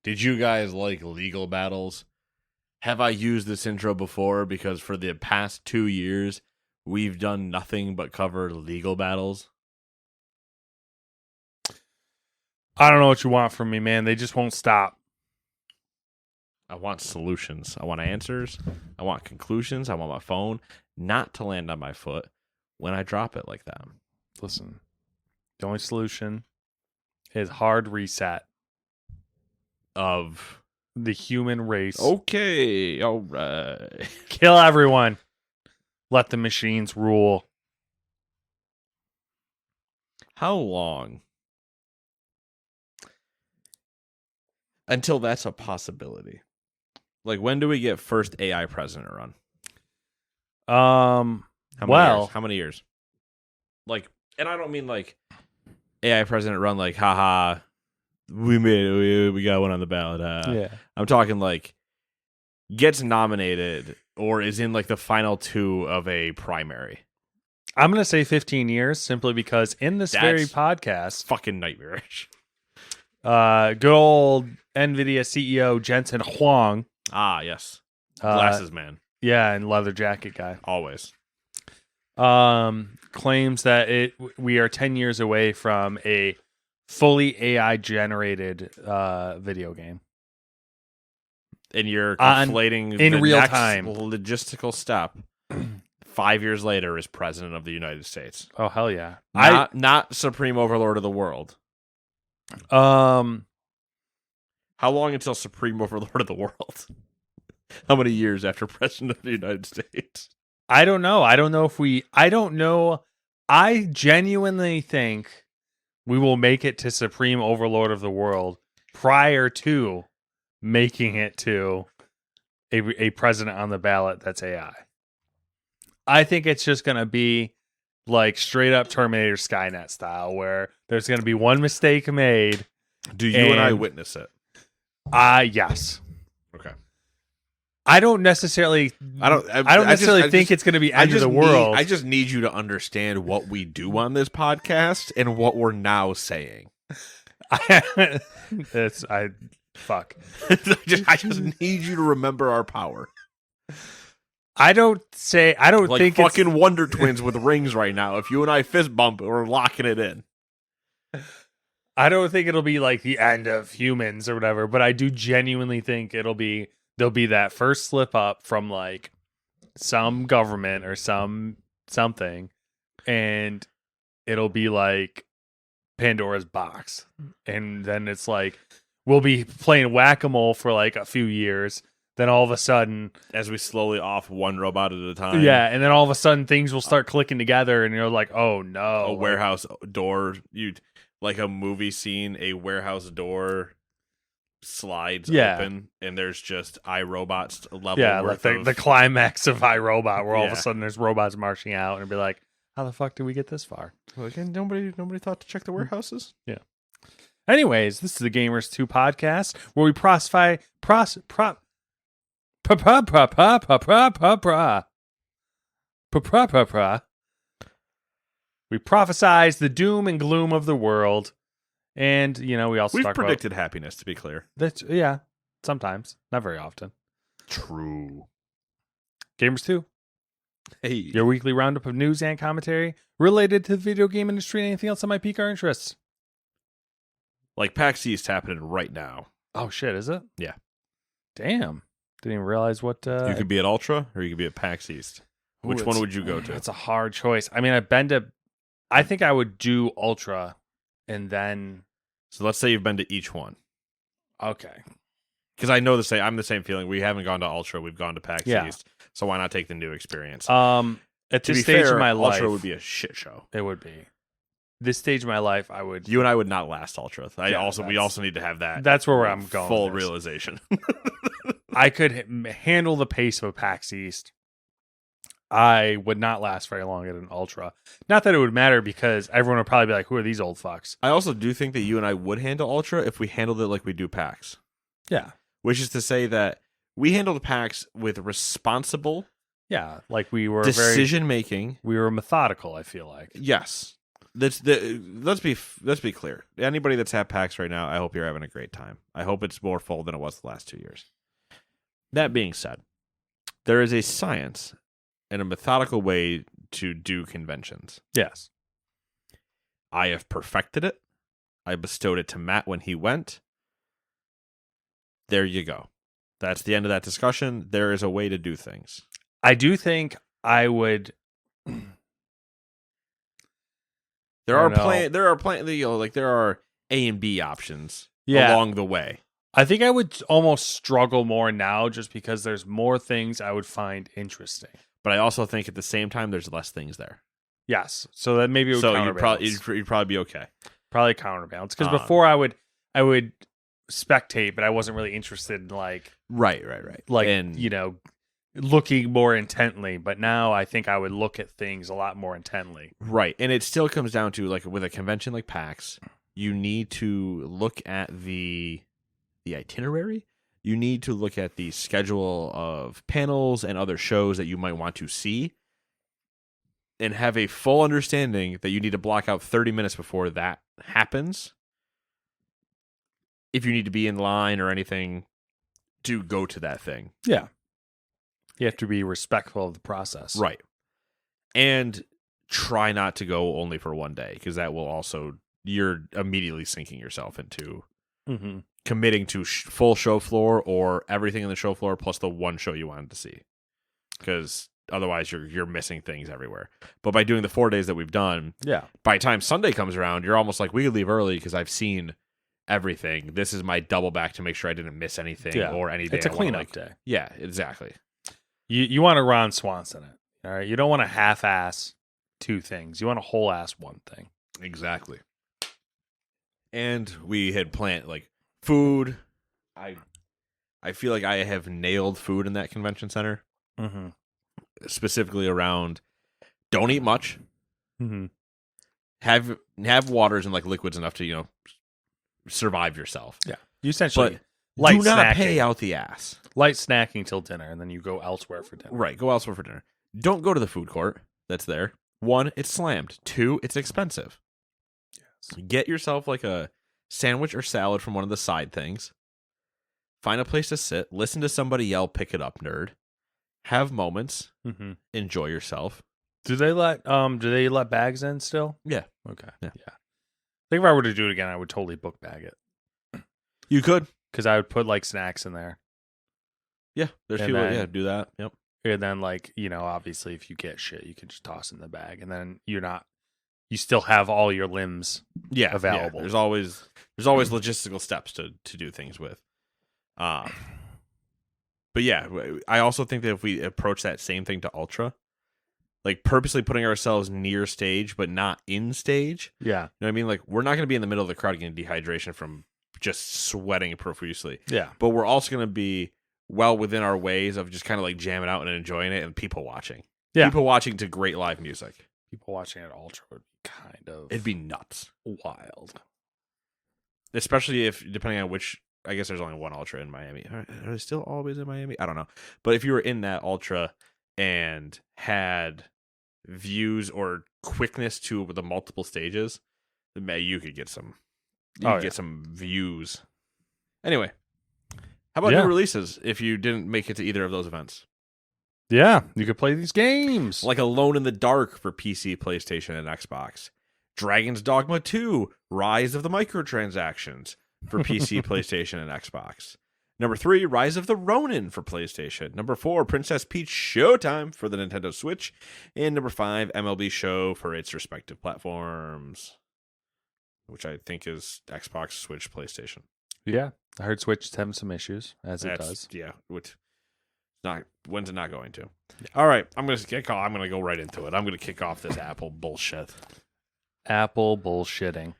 Did you guys like legal battles? Have I used this intro before? Because for the past 2 years, we've done nothing but cover legal battles. I don't know what you want from me, man. They just won't stop. I want solutions. I want answers. I want conclusions. I want my phone not to land on my foot when I drop it like that. Listen, the only solution is hard reset Of the human race. okay, all right. Kill everyone. Let the machines rule. How long until that's a possibility? Like, when do we get first AI president run? How many years? How many years? Like, and I don't mean like AI president run like, haha, we made it, we got one on the ballot. Yeah. I'm talking like gets nominated or is in like the final 2 of a primary. I'm going to say 15 years simply because in this very podcast, Fucking nightmarish. good old NVIDIA CEO Jensen Huang. Ah, yes. Glasses man. Yeah, and leather jacket guy. Always. Claims that we are 10 years away from a fully AI generated video game. And you're conflating in the real next time. logistical step. 5 years later is president of the United States. Oh hell yeah. Not supreme overlord of the world. How long until supreme overlord of the world? How many years after president of the United States? I don't know. I don't know. I genuinely think we will make it to supreme overlord of the world prior to making it to a president on the ballot that's AI. I think it's just going to be like straight up Terminator Skynet style where there's going to be one mistake made. Do you and I witness it? Yes. Okay. I don't necessarily think it's going to be end of the world. I just need you to understand what we do on this podcast and what we're now saying. Fuck. I just need you to remember our power. I don't Like think fucking Wonder Twins with rings right now. If you and I fist bump, we're locking it in. I don't think it'll be like the end of humans or whatever, but I do genuinely think there'll be that first slip up from like some government or something, and it'll be like Pandora's box. And then it's like we'll be playing whack-a-mole for like a few years. Then all of a sudden, as we slowly off one robot at a time. Yeah, and then all of a sudden things will start clicking together and you're like, "Oh no." A warehouse door, like a movie scene, a warehouse door slides open and there's just iRobots level worth like the climax of iRobot where all of a sudden there's robots marching out and be like, how the fuck did we get this far? Like, nobody thought to check the warehouses. Yeah. Anyways, this is the Gamers 2 podcast where we we prophesize the doom and gloom of the world. And, we also We've predicted happiness, to be clear. Yeah, sometimes. Not very often. True. Gamers 2. Hey. Your weekly roundup of news and commentary related to the video game industry and anything else that might pique our interests. Like PAX East happening right now. Oh, shit, is it? Yeah. Damn. Didn't even realize what... you could be at Ultra or you could be at PAX East. Which one would you go to? That's a hard choice. I mean, I think I would do Ultra and then... So let's say you've been to each one. Okay. Because I know I'm the same feeling. We haven't gone to Ultra. We've gone to PAX East. So why not take the new experience? At this stage of my life... Ultra would be a shit show. It would be. This stage of my life, I would... You and I would not last Ultra. We also need to have that. That's where I'm going. Full realization. I could handle the pace of a PAX East. I would not last very long at an Ultra. Not that it would matter because everyone would probably be like, who are these old fucks? I also do think that you and I would handle Ultra if we handled it like we do PAX. Yeah. Which is to say that we handled PAX with responsible like we were decision making. We were methodical, I feel like. Yes. let's be clear. Anybody that's at PAX right now, I hope you're having a great time. I hope it's more full than it was the last 2 years. That being said, there is a science and a methodical way to do conventions. Yes. I have perfected it. I bestowed it to Matt when he went. There you go. That's the end of that discussion. There is a way to do things. I do think I would. There are A and B options along the way. I think I would almost struggle more now just because there's more things I would find interesting. But I also think at the same time there's less things there. Yes. So that maybe it would counterbalance. You'd probably be okay. Probably counterbalance. Because before I would spectate, but I wasn't really interested in like right. Like, and, looking more intently. But now I think I would look at things a lot more intently. Right. And it still comes down to, like, with a convention like PAX, you need to look at the itinerary. You need to look at the schedule of panels and other shows that you might want to see and have a full understanding that you need to block out 30 minutes before that happens. If you need to be in line or anything to go to that thing. Yeah. You have to be respectful of the process. Right. And try not to go only for one day, because that will also, you're immediately sinking yourself into committing to full show floor or everything in the show floor plus the one show you wanted to see. Because otherwise you're missing things everywhere. But by doing the 4 days that we've done, by the time Sunday comes around, you're almost like, we could leave early because I've seen everything. This is my double back to make sure I didn't miss anything or any day. It's a cleanup day. Yeah, exactly. You want to Ron Swanson it. All right. You don't want to half-ass two things. You want to whole-ass one thing. Exactly. And we had planned like food. I feel like I have nailed food in that convention center. Mm-hmm. Specifically around, don't eat much. Mm-hmm. Have waters and like liquids enough to survive yourself. Yeah, you essentially do not pay out the ass. Light snacking till dinner, and then you go elsewhere for dinner. Right, go elsewhere for dinner. Don't go to the food court that's there. 1, it's slammed. 2, it's expensive. Yes. Get yourself like a sandwich or salad from one of the side things. Find a place to sit. Listen to somebody yell, "Pick it up, nerd." Have moments. Mm-hmm. Enjoy yourself. Do they let bags in still? Yeah. Okay. Yeah. I think if I were to do it again, I would totally book bag it. You could, because I would put like snacks in there. Yeah, there's people. Do that. Yep. And then obviously, if you get shit, you can just toss in the bag, and then you still have all your limbs available. Yeah. There's always logistical steps to do things with. But yeah, I also think that if we approach that same thing to Ultra, like purposely putting ourselves near stage but not in stage. Yeah. You know what I mean? Like, we're not going to be in the middle of the crowd getting dehydration from just sweating profusely. Yeah. But we're also going to be well within our ways of just kind of like jamming out and enjoying it and people watching. Yeah. People watching to great live music. People watching at Ultra would be kind of... It'd be nuts. Wild. Especially if, depending on which... I guess there's only one Ultra in Miami. Are they still always in Miami? I don't know. But if you were in that Ultra and had views or quickness to the multiple stages, you could get some. Get some views. Anyway, how about new releases? If you didn't make it to either of those events, you could play these games like Alone in the Dark for PC, PlayStation, and Xbox. Dragon's Dogma 2: Rise of the Microtransactions for PC, PlayStation, and Xbox. Number 3, Rise of the Ronin for PlayStation. Number 4, Princess Peach Showtime for the Nintendo Switch. And number 5, MLB Show for its respective platforms, which I think is Xbox, Switch, PlayStation. Yeah, I heard Switch is having some issues, as it does. Yeah, when's it not going to? Yeah. All right, I'm going to go right into it. I'm going to kick off this Apple bullshit. Apple bullshitting.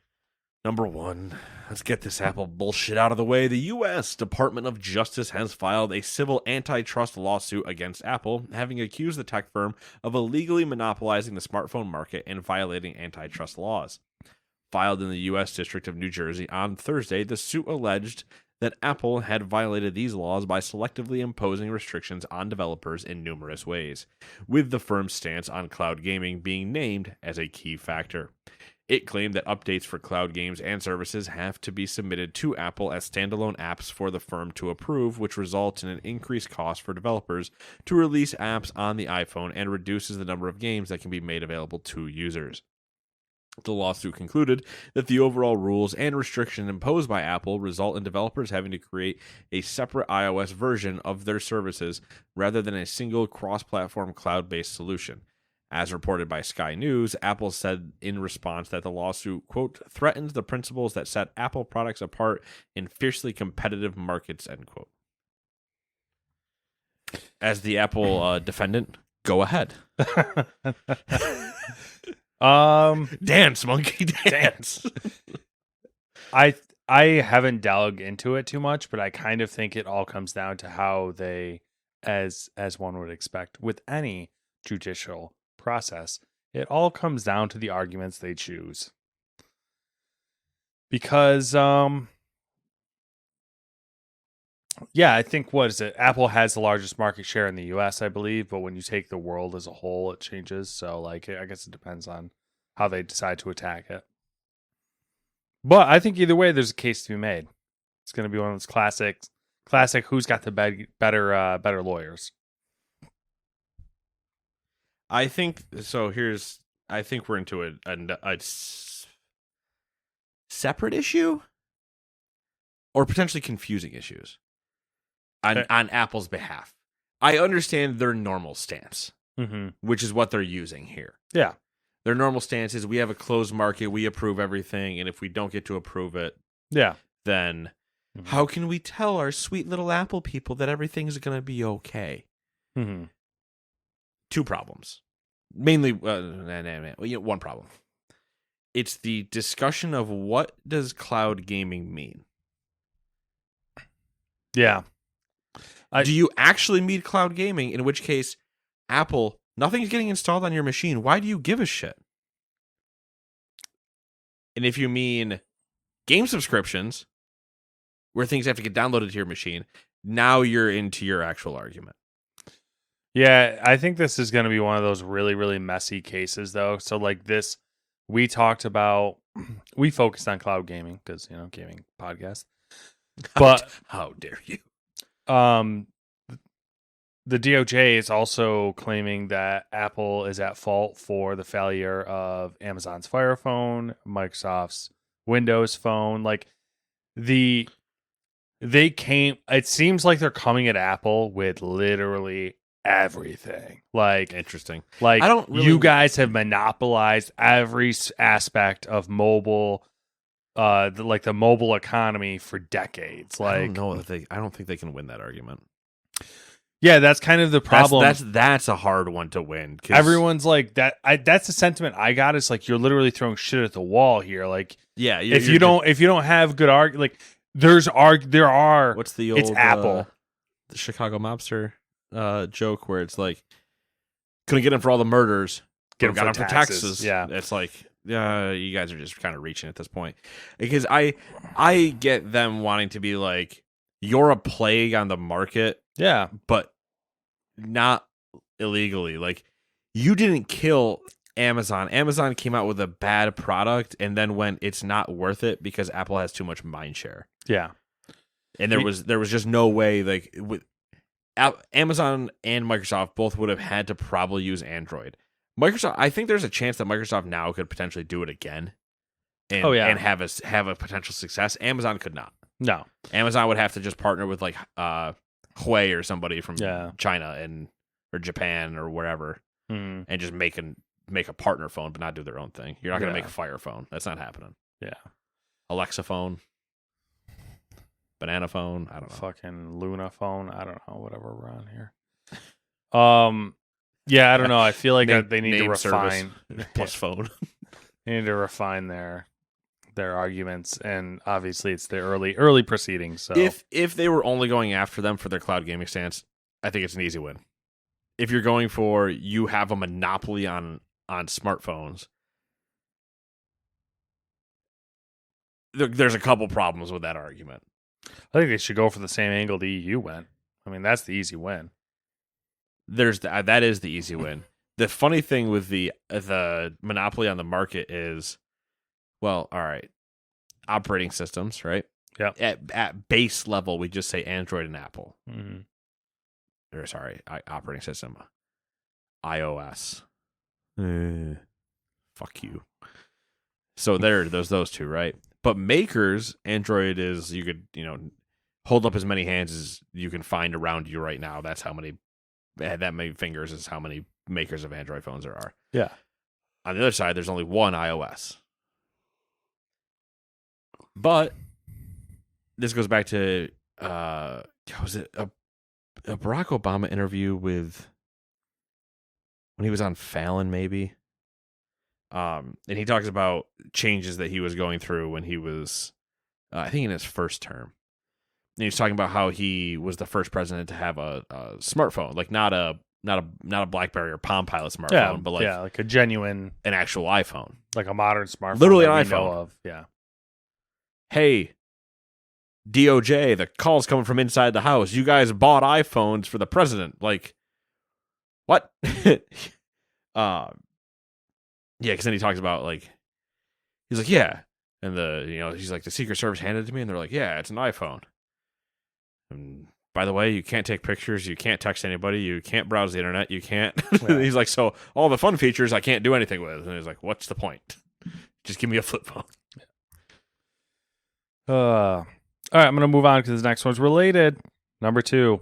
Number 1, let's get this Apple bullshit out of the way. The U.S. Department of Justice has filed a civil antitrust lawsuit against Apple, having accused the tech firm of illegally monopolizing the smartphone market and violating antitrust laws. Filed in the U.S. District of New Jersey on Thursday, the suit alleged that Apple had violated these laws by selectively imposing restrictions on developers in numerous ways, with the firm's stance on cloud gaming being named as a key factor. It claimed that updates for cloud games and services have to be submitted to Apple as standalone apps for the firm to approve, which results in an increased cost for developers to release apps on the iPhone and reduces the number of games that can be made available to users. The lawsuit concluded that the overall rules and restrictions imposed by Apple result in developers having to create a separate iOS version of their services rather than a single cross-platform cloud-based solution. As reported by Sky News, Apple said in response that the lawsuit, quote, threatens the principles that set Apple products apart in fiercely competitive markets, end quote. As the Apple defendant, go ahead. Dance, monkey, dance. I haven't dug into it too much, but I kind of think it all comes down to how they, as one would expect with any judicial process, it all comes down to the arguments they choose. Because I think Apple has the largest market share in the US, I believe, but when you take the world as a whole, it changes. So I guess it depends on how they decide to attack it. But I think either way there's a case to be made. It's going to be one of those classic who's got the better lawyers. I think so. I think we're into a separate issue, or potentially confusing issues on Apple's behalf. I understand their normal stance, which is what they're using here. Yeah, their normal stance is we have a closed market, we approve everything, and if we don't get to approve it, then how can we tell our sweet little Apple people that everything's going to be okay? Two problems. Mainly, one problem. It's the discussion of what does cloud gaming mean? Yeah. Do you actually mean cloud gaming? In which case, Apple, nothing's getting installed on your machine. Why do you give a shit? And if you mean game subscriptions, where things have to get downloaded to your machine, now you're into your actual argument. Yeah, I think this is going to be one of those really, really messy cases, though. So, like this, we focused on cloud gaming because, gaming podcast. But how dare you? The DOJ is also claiming that Apple is at fault for the failure of Amazon's Fire Phone, Microsoft's Windows Phone. Like it seems like they're coming at Apple with literally everything. Like, interesting. Like, you guys have monopolized every aspect of mobile, the mobile economy for decades. Like, I don't think they can win that argument. Yeah, that's kind of the problem. That's a hard one to win. Everyone's like that. That's the sentiment I got. Is like you're literally throwing shit at the wall here. Like, yeah, if you don't have good like there are. What's the old? It's Apple, the Chicago mobster joke where it's like couldn't get him for all the murders, got him for taxes. Yeah, it's like you guys are just kind of reaching at this point because I get them wanting to be like you're a plague on the market. Yeah, but not illegally. Like, you didn't kill Amazon. Amazon came out with a bad product and then went, it's not worth it because Apple has too much mind share. Yeah. And there was just no way, like, with Amazon and Microsoft both would have had to probably use Android. Microsoft, I think there's a chance that Microsoft now could potentially do it again and have a potential success. Amazon could not. No. Amazon would have to just partner with, like, Huawei or somebody from China or Japan or wherever, and just make a partner phone, but not do their own thing. You're not going to make a Fire phone. That's not happening. Yeah, Alexa phone, banana phone. I don't know. Fucking Luna phone. I don't know. Whatever we're on here. Yeah, I don't know. I feel like they need to refine plus phone. They need to refine their arguments, and obviously it's the early proceedings. So if they were only going after them for their cloud gaming stance, I think it's an easy win. If you're going for you have a monopoly on smartphones, there's a couple problems with that argument. I think they should go for the same angle the EU went. I mean, that's the easy win. That is the easy win. The funny thing with the monopoly on the market is Well, all right. Operating systems, right? Yeah. At base level, we just say Android and Apple. Mm-hmm. Or sorry, operating system. iOS. Fuck you. So there's those two, right? But makers, Android is, you could, hold up as many hands as you can find around you right now. That's how many, that many fingers is how many makers of Android phones there are. Yeah. On the other side, there's only one iOS. But this goes back to, was it a Barack Obama interview with, when he was on Fallon, maybe? And he talks about changes that he was going through when he was, I think, in his first term. And he was talking about how he was the first president to have a smartphone, like not a BlackBerry or Palm Pilot smartphone, but like a genuine, an actual iPhone, like a modern smartphone, literally an iPhone. Yeah. Hey, DOJ, the call's coming from inside the house. You guys bought iPhones for the president. Like, what? Yeah, because then he talks about, like, he's like, yeah. And he's like, the Secret Service handed it to me, and they're like, yeah, it's an iPhone. And by the way, you can't take pictures, you can't text anybody, you can't browse the internet, you can't. Yeah. He's like, so all the fun features I can't do anything with. And he's like, what's the point? Just give me a flip phone. All right, I'm going to move on because this next one's related. Number 2.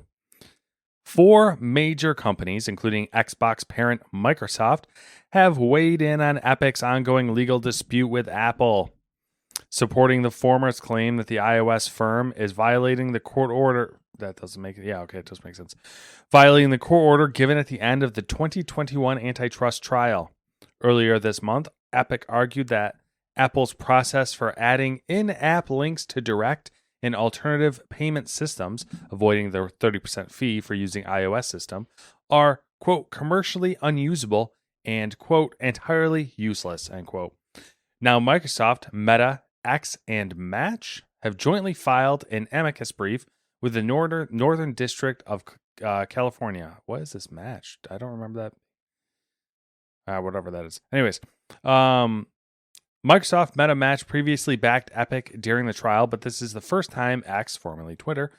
4 major companies, including Xbox parent Microsoft, have weighed in on Epic's ongoing legal dispute with Apple, supporting the former's claim that the iOS firm is violating the court order. That doesn't make it. Yeah, okay, it does make sense. Violating the court order given at the end of the 2021 antitrust trial. Earlier this month, Epic argued that Apple's process for adding in-app links to direct and alternative payment systems, avoiding the 30% fee for using iOS system, are, quote, commercially unusable and, quote, entirely useless, end quote. Now, Microsoft, Meta, X, and Match have jointly filed an amicus brief with the Northern District of California. What is this Match? I don't remember that. Whatever that is. Anyways, Microsoft Meta Match previously backed Epic during the trial, but this is the first time X, formerly Twitter,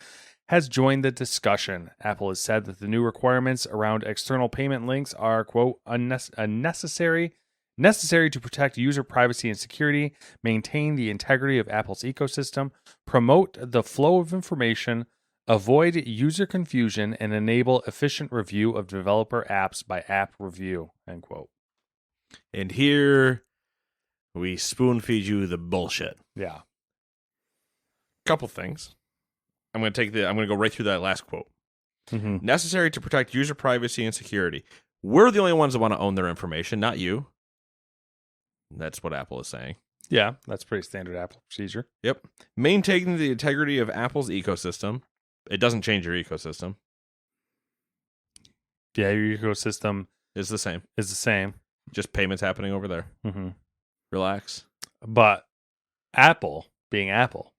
has joined the discussion. Apple has said that the new requirements around external payment links are, quote, necessary to protect user privacy and security, maintain the integrity of Apple's ecosystem, promote the flow of information, avoid user confusion, and enable efficient review of developer apps by App Review, end quote. And here we spoon feed you the bullshit. Yeah. Couple things. I'm going to go right through that last quote. Mm-hmm. Necessary to protect user privacy and security. We're the only ones that want to own their information, not you. That's what Apple is saying. Yeah, that's pretty standard Apple procedure. Yep. Maintaining the integrity of Apple's ecosystem. It doesn't change your ecosystem. Yeah, your ecosystem is the same. Just payments happening over there. Mm-hmm. Relax. But Apple, being Apple,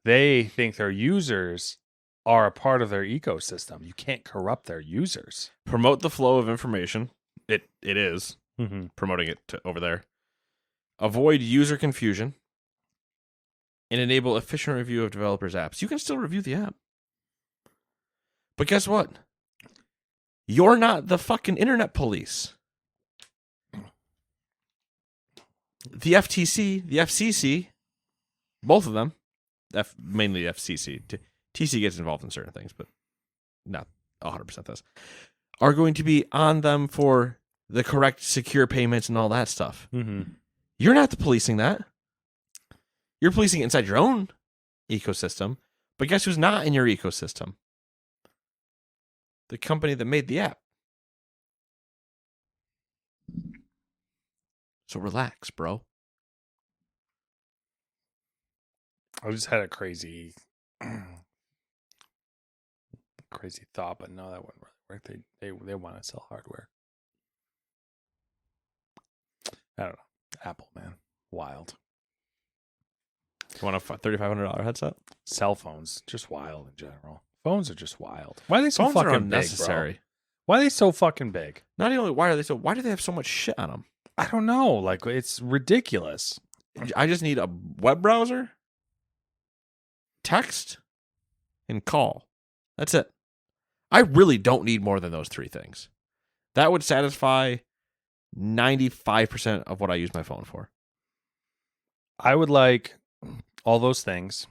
they think their users are a part of their ecosystem. You can't corrupt their users. Promote the flow of information. It is. Mm-hmm. Promoting it over there. Avoid user confusion. And enable efficient review of developers' apps. You can still review the app. But guess what? You're not the fucking internet police. The FTC, the FCC, both of them, mainly the FCC, TC gets involved in certain things, but not 100% this, are going to be on them for the correct secure payments and all that stuff. Mm-hmm. You're not the policing that. You're policing it inside your own ecosystem, but guess who's not in your ecosystem? The company that made the app. So relax, bro. I just had a crazy thought, but no, that wouldn't really work. They want to sell hardware. I don't know. Apple, man. Wild. You want a $3,500 headset? Cell phones, just wild in general. Phones are just wild. Why are they so Phones fucking unnecessary? Big, bro? Why are they so fucking big? Not only why do they have so much shit on them? I don't know. Like, it's ridiculous. I just need a web browser, text, and call. That's it. I really don't need more than those 3 things. That would satisfy 95% of what I use my phone for. I would like all those things.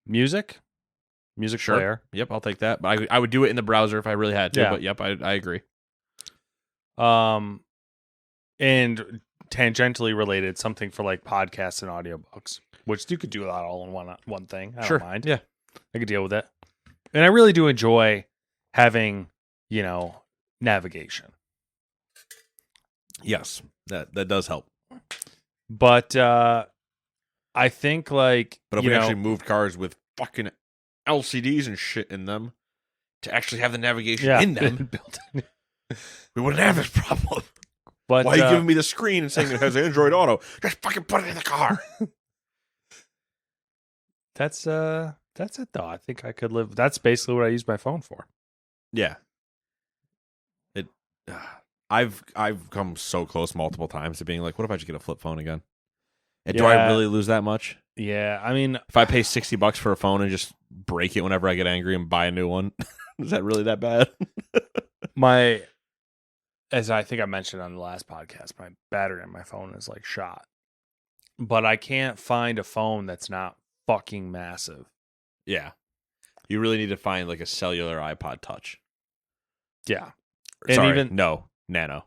Music Sure. player. Yep, I'll take that. But I would do it in the browser if I really had to. Yeah. But yep, I agree. And tangentially related, something for like podcasts and audiobooks, which you could do that all in one thing. I don't mind. Yeah, I could deal with it. And I really do enjoy having, navigation. yes, that does help. But I think like, But if we actually moved cars with fucking LCDs and shit in them to actually have the navigation in them, we wouldn't have this problem. But why are you giving me the screen and saying it has Android Auto? Just fucking put it in the car. That's it though. I think I could live. That's basically what I use my phone for. Yeah. I've come so close multiple times to being like, what if I just get a flip phone again? And do I really lose that much? Yeah, I mean, if I pay $60 for a phone and just break it whenever I get angry and buy a new one, is that really that bad? As I think I mentioned on the last podcast, my battery on my phone is like shot. But I can't find a phone that's not fucking massive. Yeah. You really need to find like a cellular iPod Touch. Yeah. Nano.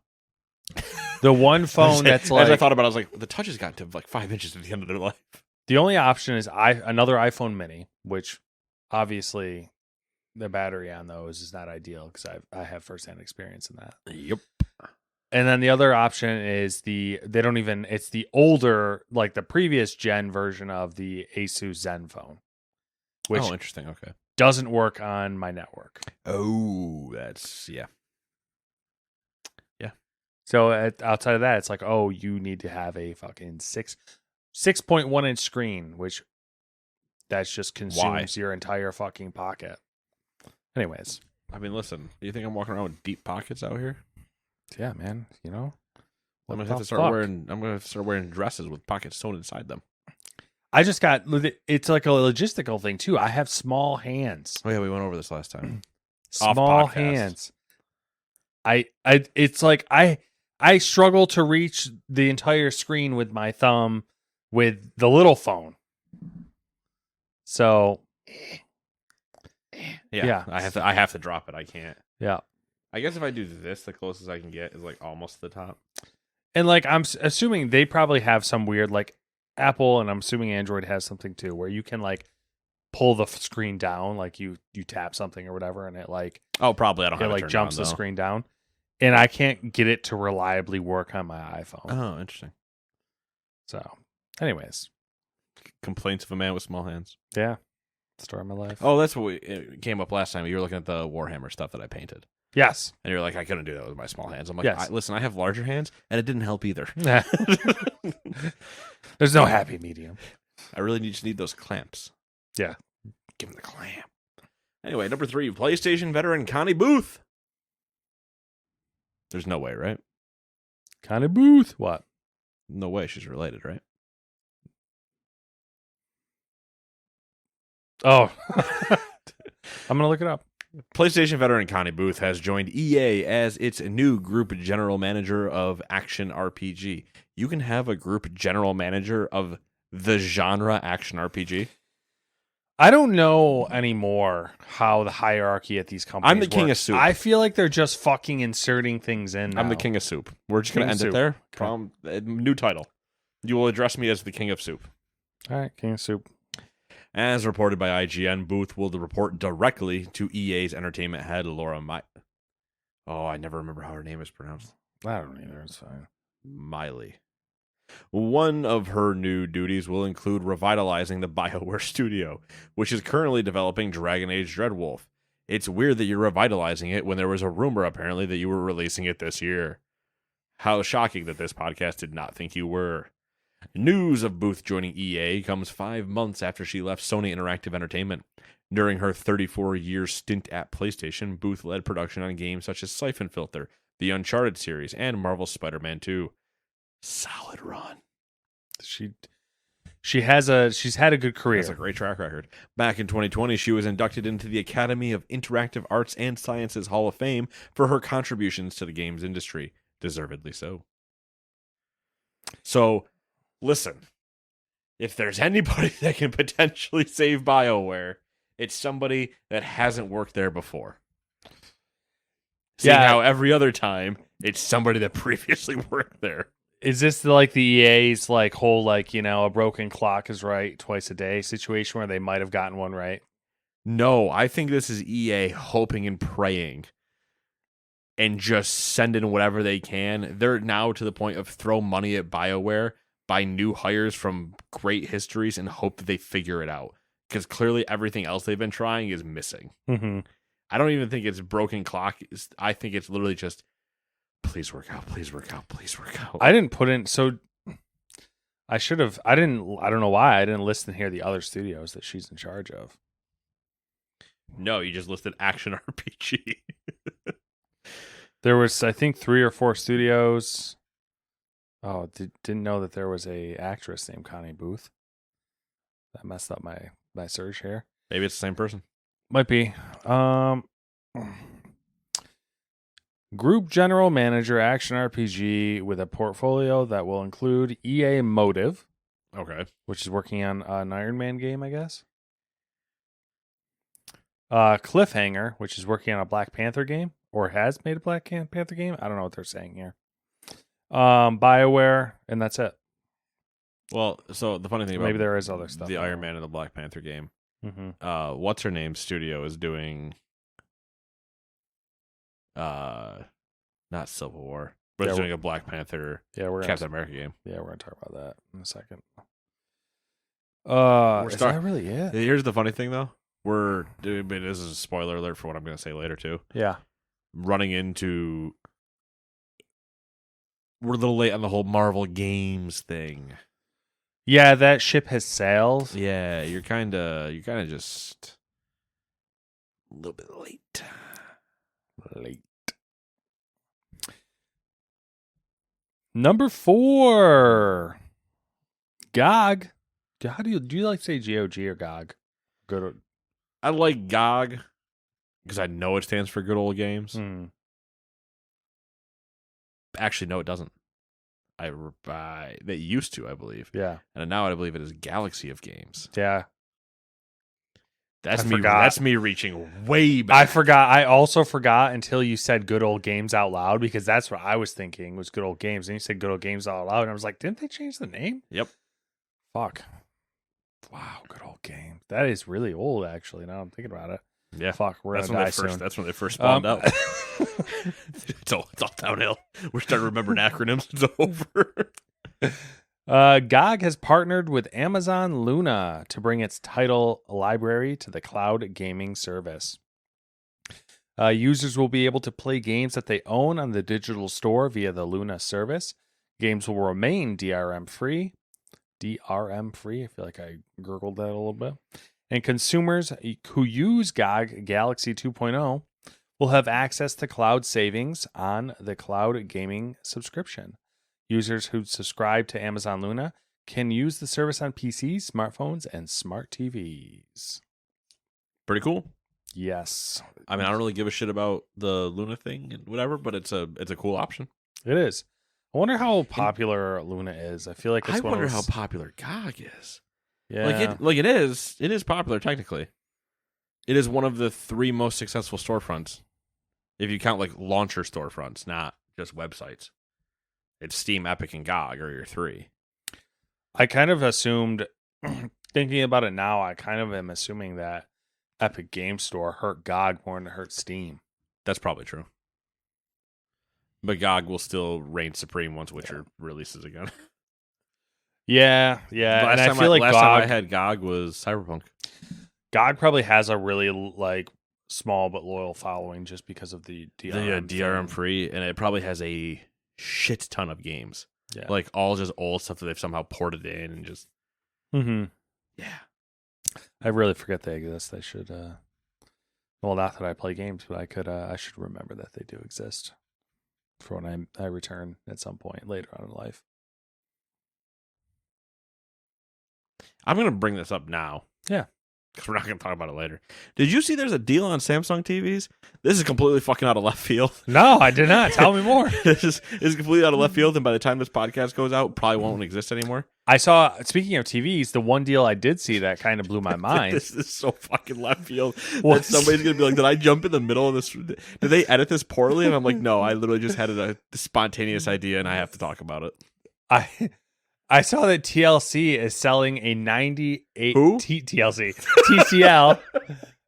The one phone that's like... As I thought about it, I was like, the Touch has got to like 5 inches at the end of their life. The only option is another iPhone mini, which obviously the battery on those is not ideal because I have firsthand experience in that. Yep. And then the other option is it's the older, like the previous gen version of the Asus Zenfone. Which interesting. Okay. Doesn't work on my network. Oh, that's, yeah. So outside of that, it's like, oh, you need to have a fucking 6.1 inch screen, which that just consumes your entire fucking pocket. Anyways. I mean, listen, do you think I'm walking around with deep pockets out here? Yeah, man. I'm gonna have to start wearing dresses with pockets sewn inside them. I just got, it's like a logistical thing too. I have small hands. Oh yeah, we went over this last time. Small hands. It's like I struggle to reach the entire screen with my thumb with the little phone. So yeah. I have to drop it. I can't. Yeah. I guess if I do this, the closest I can get is like almost the top. And like I'm assuming they probably have some weird, like Apple, and I'm assuming Android has something too, where you can like pull the screen down, like you tap something or whatever, and it like probably I don't have it like turned jumps on, the screen down. And I can't get it to reliably work on my iPhone. Oh, interesting. So, anyways, complaints of a man with small hands. Yeah, story of my life. Oh, that's what it came up last time. You were looking at the Warhammer stuff that I painted. Yes. And you're like, I couldn't do that with my small hands. I'm like, yes. Listen, I have larger hands, and it didn't help either. There's no happy medium. I really just need those clamps. Yeah. Give him the clamp. Anyway, number 3, PlayStation veteran Connie Booth. There's no way, right? Connie Booth? What? No way she's related, right? Oh. I'm going to look it up. PlayStation veteran Connie Booth has joined EA as its new group general manager of action RPG. You can have a group general manager of the genre action RPG. I don't know anymore how the hierarchy at these companies I'm the king of soup. I feel like they're just fucking inserting things in now. I'm the king of soup. We're just going to end it there. Okay. New title. You will address me as the king of soup. All right, king of soup. As reported by IGN, Booth will report directly to EA's entertainment head, Laura I never remember how her name is pronounced. I don't either. It's fine. Miley. One of her new duties will include revitalizing the BioWare studio, which is currently developing Dragon Age Dreadwolf. It's weird that you're revitalizing it when there was a rumor apparently that you were releasing it this year. How shocking that this podcast did not think you were. News of Booth joining EA comes 5 months after she left Sony Interactive Entertainment. During her 34-year stint at PlayStation, Booth led production on games such as Siphon Filter, the Uncharted series, and Marvel's Spider-Man 2. Solid run. She's had a good career. That's a great track record. Back in 2020, she was inducted into the Academy of Interactive Arts and Sciences Hall of Fame for her contributions to the games industry. Deservedly so. So, listen. If there's anybody that can potentially save BioWare, it's somebody that hasn't worked there before. Seeing how every other time, it's somebody that previously worked there. Is this like the EA's like whole like, a broken clock is right twice a day situation where they might have gotten one right? No, I think this is EA hoping and praying and just sending whatever they can. They're now to the point of throw money at BioWare, buy new hires from great histories, and hope that they figure it out. Because clearly everything else they've been trying is missing. Mm-hmm. I don't even think it's broken clock. I think it's literally just, please work out, please work out, please work out. I didn't put in, so I should have, I don't know why I didn't list in here the other studios that she's in charge of. No, you just listed Action RPG. There was, I think, 3 or 4 studios. Oh, didn't know that there was a actress named Connie Booth. That messed up my search here. Maybe it's the same person. Might be. Group General Manager, Action RPG, with a portfolio that will include EA Motive. Okay. Which is working on an Iron Man game, I guess. Cliffhanger, which is working on a Black Panther game, or has made a Black Panther game. I don't know what they're saying here. BioWare, and that's it. Well, so the funny thing about maybe there is other stuff. The Iron Man and the Black Panther game. Mm-hmm. What's her name? Studio is doing. Not Civil War, but it's doing a Black Panther. Yeah, we're Captain America game. Yeah, we're gonna talk about that in a second. Is that really it? Here's the funny thing, though. We're doing. This is a spoiler alert for what I'm going to say later too. Yeah, running into. We're a little late on the whole Marvel Games thing. Yeah, that ship has sailed. Yeah, you're kind of just a little bit late. Number 4, GOG. How do you like to say GOG or GOG? I like GOG because I know it stands for Good Old Games. Actually, no, it doesn't. They used to, I believe. Yeah, and now I believe it is Galaxy of Games. Yeah. That's me. That's me reaching way back. I forgot. I also forgot until you said Good Old Games out loud, because that's what I was thinking was Good Old Games. And you said Good Old Games out loud, and I was like, didn't they change the name? Yep. Fuck. Wow, Good Old Games. That is really old, actually. Now I'm thinking about it. Yeah. Fuck. We're gonna die soon. That's when they first spawned out. It's all downhill. We're starting remembering acronyms. It's over. GOG has partnered with Amazon Luna to bring its title library to the cloud gaming service. Users will be able to play games that they own on the digital store via the Luna service. Games will remain DRM free. DRM free. I feel like I gurgled that a little bit. And consumers who use GOG Galaxy 2.0 will have access to cloud savings on the cloud gaming subscription. Users who subscribe to Amazon Luna can use the service on PCs, smartphones, and smart TVs. Pretty cool. Yes. I mean, I don't really give a shit about the Luna thing and whatever, but it's a cool option. It is. I wonder how popular Luna is. I feel like it's wonder how popular GOG is. Yeah. It is. It is popular technically. It is one of the 3 most successful storefronts. If you count like launcher storefronts, not just websites. It's Steam, Epic, and GOG are your 3. I kind of assumed, thinking about it now, I kind of am assuming that Epic Game Store hurt GOG more than it hurt Steam. That's probably true. But GOG will still reign supreme once Witcher releases again. Yeah. Last time I had GOG was Cyberpunk. GOG probably has a really like small but loyal following just because of the DRM. The DRM free, and it probably has a shit ton of games. Yeah. Like all just old stuff that they've somehow ported in and just. Mm-hmm. Yeah. I really forget they exist. I should. Well, not that I play games, but I should remember that they do exist. for when I return at some point later on in life. I'm going to bring this up now. Yeah. Because we're not going to talk about it later. Did you see there's a deal on Samsung TVs? This is completely fucking out of left field. No, I did not. Tell me more. This is completely out of left field, and by the time this podcast goes out, probably won't exist anymore. I saw, speaking of TVs, the one deal I did see that kind of blew my mind. This is so fucking left field that somebody's going to be like, did I jump in the middle of this? Did they edit this poorly? And I'm like, no, I literally just had a spontaneous idea, and I have to talk about it. I saw that TLC is selling a 98 Who? TLC TCL.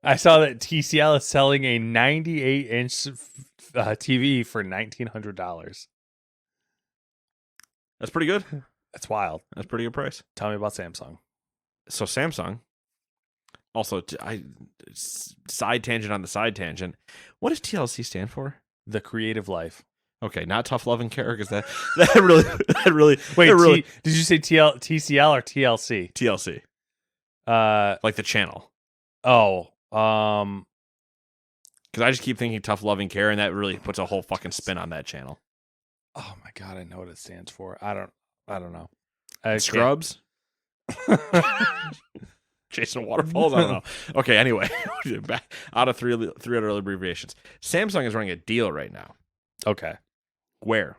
I saw that TCL is selling a 98-inch TV for $1,900. That's pretty good. That's wild. That's a pretty good price. Tell me about Samsung. So Samsung, also, side tangent on the side tangent. What does TLC stand for? The Creative Life. Okay, not Tough Love and Care, because that really Wait, did you say TCL or TLC? TLC, like the channel. Oh, because I just keep thinking Tough Love and Care, and that really puts a whole fucking spin on that channel. Oh my god, I know what it stands for. I don't know. Scrubs. Chasing Waterfalls. I don't know. Okay, anyway, back out of three other abbreviations. Samsung is running a deal right now. Okay. Where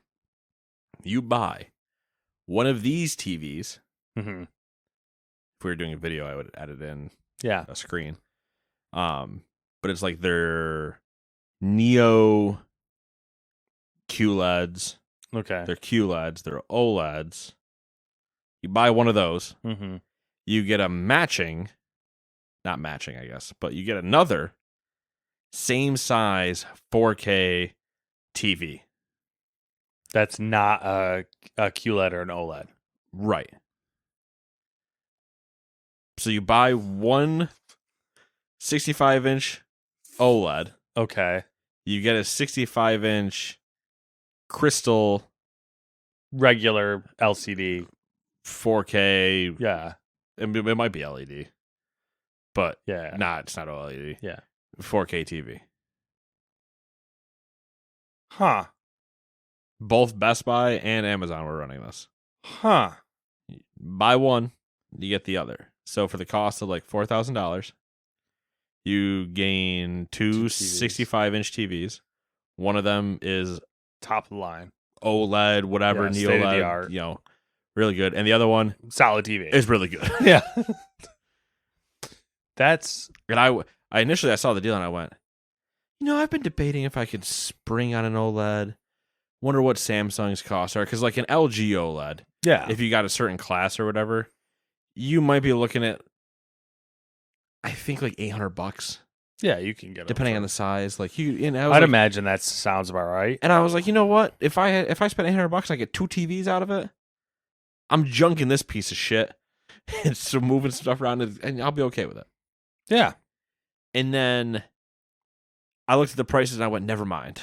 you buy one of these TVs. Mm-hmm. If we were doing a video, I would add it in a screen. But it's like their Neo QLEDs. Okay. They're QLEDs. They're OLEDs. You buy one of those. Mm-hmm. You get a matching, not matching, I guess, but you get another same size 4K TV. That's not a QLED or an OLED. Right. So you buy one 65-inch OLED. Okay. You get a 65-inch crystal regular LCD 4K. Yeah. It might be LED. But yeah. It's not OLED. Yeah. 4K TV. Huh. Both Best Buy and Amazon were running this. Huh. Buy one, you get the other. So for the cost of like $4,000, you gain two 65-inch TVs. One of them is top of the line, OLED, whatever, Neo LED, really good. And the other one, solid TV, is really good. Yeah. That's. And I initially saw the deal and I went, I've been debating if I could spring on an OLED. Wonder what Samsung's costs are, because like an LG OLED, yeah, if you got a certain class or whatever, you might be looking at, I think like $800. Yeah, you can get depending on the size. Like I'd imagine that sounds about right. And I was like, you know what? If I spent $800, I get two TVs out of it. I'm junking this piece of shit, and so moving stuff around, and I'll be okay with it. Yeah. And then I looked at the prices and I went, never mind.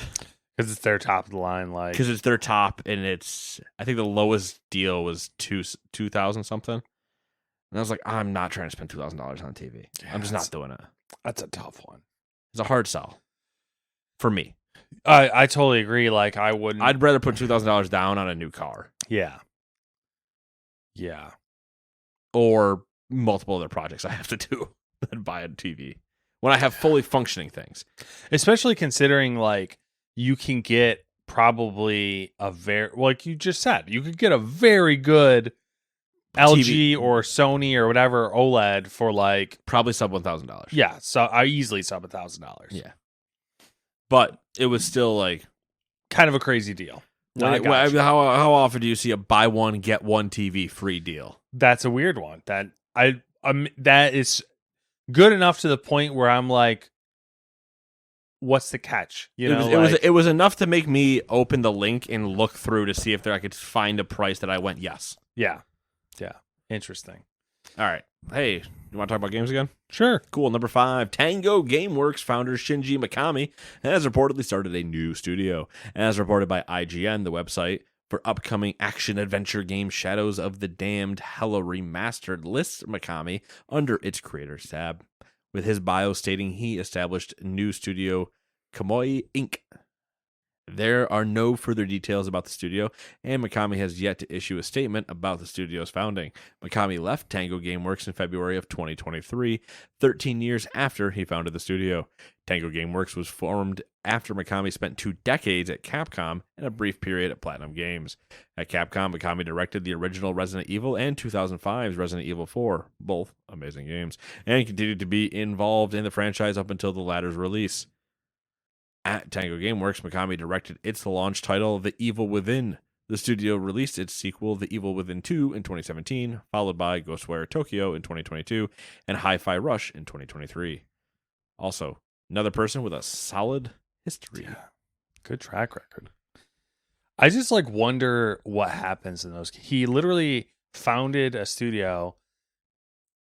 Because it's their top of the line, like because it's their top, and I think the lowest deal was $2,000 something, and I was like, I'm not trying to spend $2,000 on a TV. Yeah, I'm just not doing it. That's a tough one. It's a hard sell for me. I totally agree. Like I wouldn't. I'd rather put $2,000 down on a new car. Yeah. Yeah. Or multiple other projects I have to do than buy a TV when I have fully functioning things. Especially considering like. You can get probably like you just said, you could get a very good LG or Sony or whatever OLED for like probably sub $1,000. Yeah, so I easily sub $1,000. Yeah, but it was still like kind of a crazy deal. How often do you see a buy one get one TV free deal? That's a weird one. That that is good enough to the point where I'm like, what's the catch? It was enough to make me open the link and look through to see if I could find a price that I went yes. Yeah. Interesting. All right. Hey, you want to talk about games again? Sure. Cool. Number 5, Tango Gameworks founder Shinji Mikami has reportedly started a new studio. As reported by IGN, the website for upcoming action-adventure game Shadows of the Damned Hella Remastered lists Mikami under its creators tab, with his bio stating he established new studio Kamoi Inc. There are no further details about the studio, and Mikami has yet to issue a statement about the studio's founding. Mikami left Tango Gameworks in February of 2023, 13 years after he founded the studio. Tango Gameworks was formed after Mikami spent 2 decades at Capcom and a brief period at Platinum Games. At Capcom, Mikami directed the original Resident Evil and 2005's Resident Evil 4, both amazing games, and continued to be involved in the franchise up until the latter's release. At Tango Gameworks, Mikami directed its launch title, The Evil Within. The studio released its sequel, The Evil Within 2, in 2017, followed by Ghostwire Tokyo in 2022 and Hi-Fi Rush in 2023. Also, another person with a solid history. Yeah. Good track record. I just wonder what happens in those. He literally founded a studio,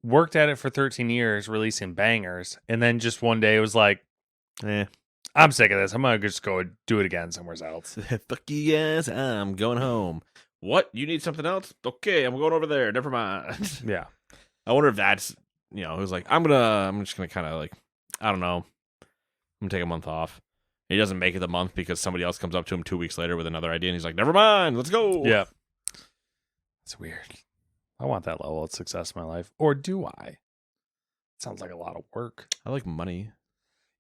worked at it for 13 years, releasing bangers, and then just one day it was like, I'm sick of this. I'm going to just go do it again somewhere else. Fuck you guys. I'm going home. What? You need something else? Okay, I'm going over there. Never mind. Yeah. I wonder if that's, it was like, I'm just going to kind of I don't know. I'm going to take a month off. He doesn't make it the month because somebody else comes up to him 2 weeks later with another idea and he's like, never mind. Let's go. Yeah. It's weird. I want that level of success in my life. Or do I? Sounds like a lot of work. I like money.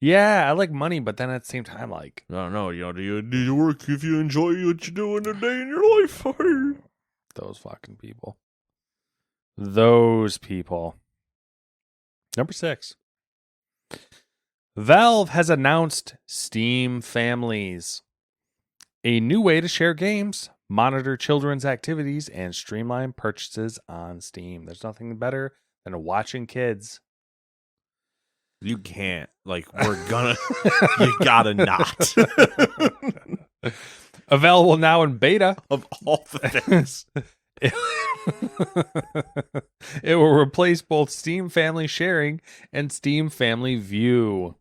Yeah, I like money, but then at the same time, I don't know. Do you need to work if you enjoy what you do in a day in your life? Those fucking people. Those people. Number 6. Valve has announced Steam Families, a new way to share games, monitor children's activities, and streamline purchases on Steam. There's nothing better than watching kids. You can't. We're gonna. You gotta not. Available now in beta. Of all the things. It will replace both Steam Family Sharing and Steam Family View.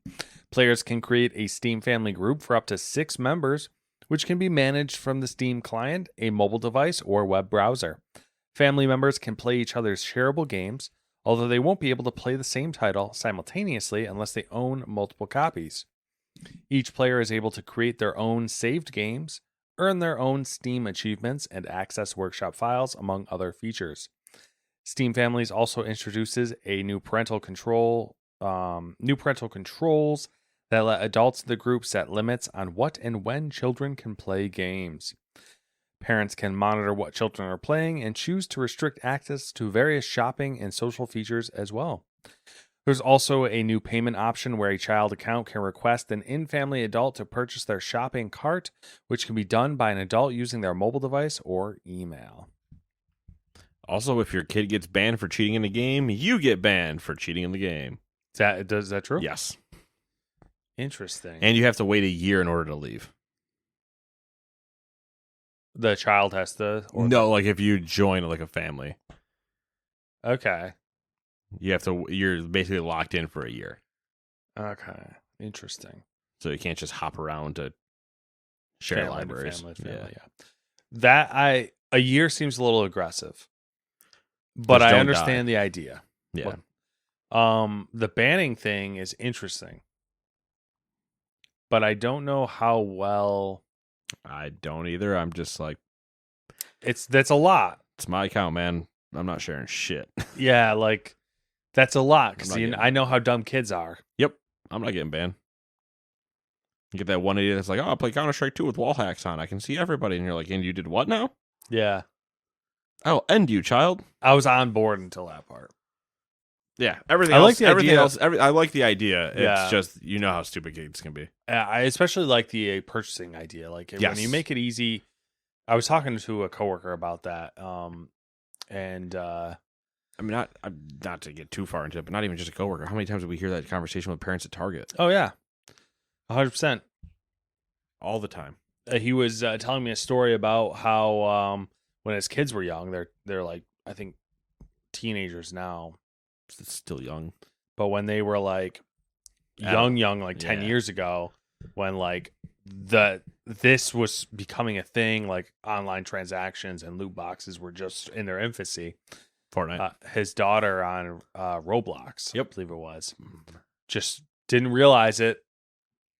Players can create a Steam Family group for up to 6 members, which can be managed from the Steam client, a mobile device, or web browser. Family members can play each other's shareable games, although they won't be able to play the same title simultaneously unless they own multiple copies. Each player is able to create their own saved games, earn their own Steam achievements, and access workshop files, among other features. Steam Families also introduces a new parental controls that let adults in the group set limits on what and when children can play games. Parents can monitor what children are playing and choose to restrict access to various shopping and social features as well. There's also a new payment option where a child account can request an in-family adult to purchase their shopping cart, which can be done by an adult using their mobile device or email. Also, if your kid gets banned for cheating in a game, you get banned for cheating in the game. Is that true? Yes. Interesting. And you have to wait a year in order to leave. The child has to? No, if you join a family. Okay. You're basically locked in for a year. Okay. Interesting. So you can't just hop around to share libraries. Family, yeah. That a year seems a little aggressive. But I understand the idea. Yeah. The banning thing is interesting. But I don't know how well. I don't either. I'm just that's a lot. It's my account, man. I'm not sharing shit. Yeah, that's a lot because I know how dumb kids are. Yep, I'm not getting banned. You get that one idiot that's like, "Oh, I'll play Counter-Strike 2 with wall hacks on. I can see everybody," and you're like, "And you did what now?" Yeah, I'll end you, child. I was on board until that part. Yeah, everything else. I like the idea. It's just how stupid kids can be. I especially like the purchasing idea. When you make it easy. I was talking to a coworker about that, and not to get too far into it, but not even just a coworker. How many times did we hear that conversation with parents at Target? Oh yeah, 100%, all the time. He was telling me a story about how when his kids were young, they're I think teenagers now. It's still young, but when they were young 10 years ago, when this was becoming a thing, online transactions and loot boxes were just in their infancy. Fortnite. His daughter on Roblox, yep, I believe it was, just didn't realize it.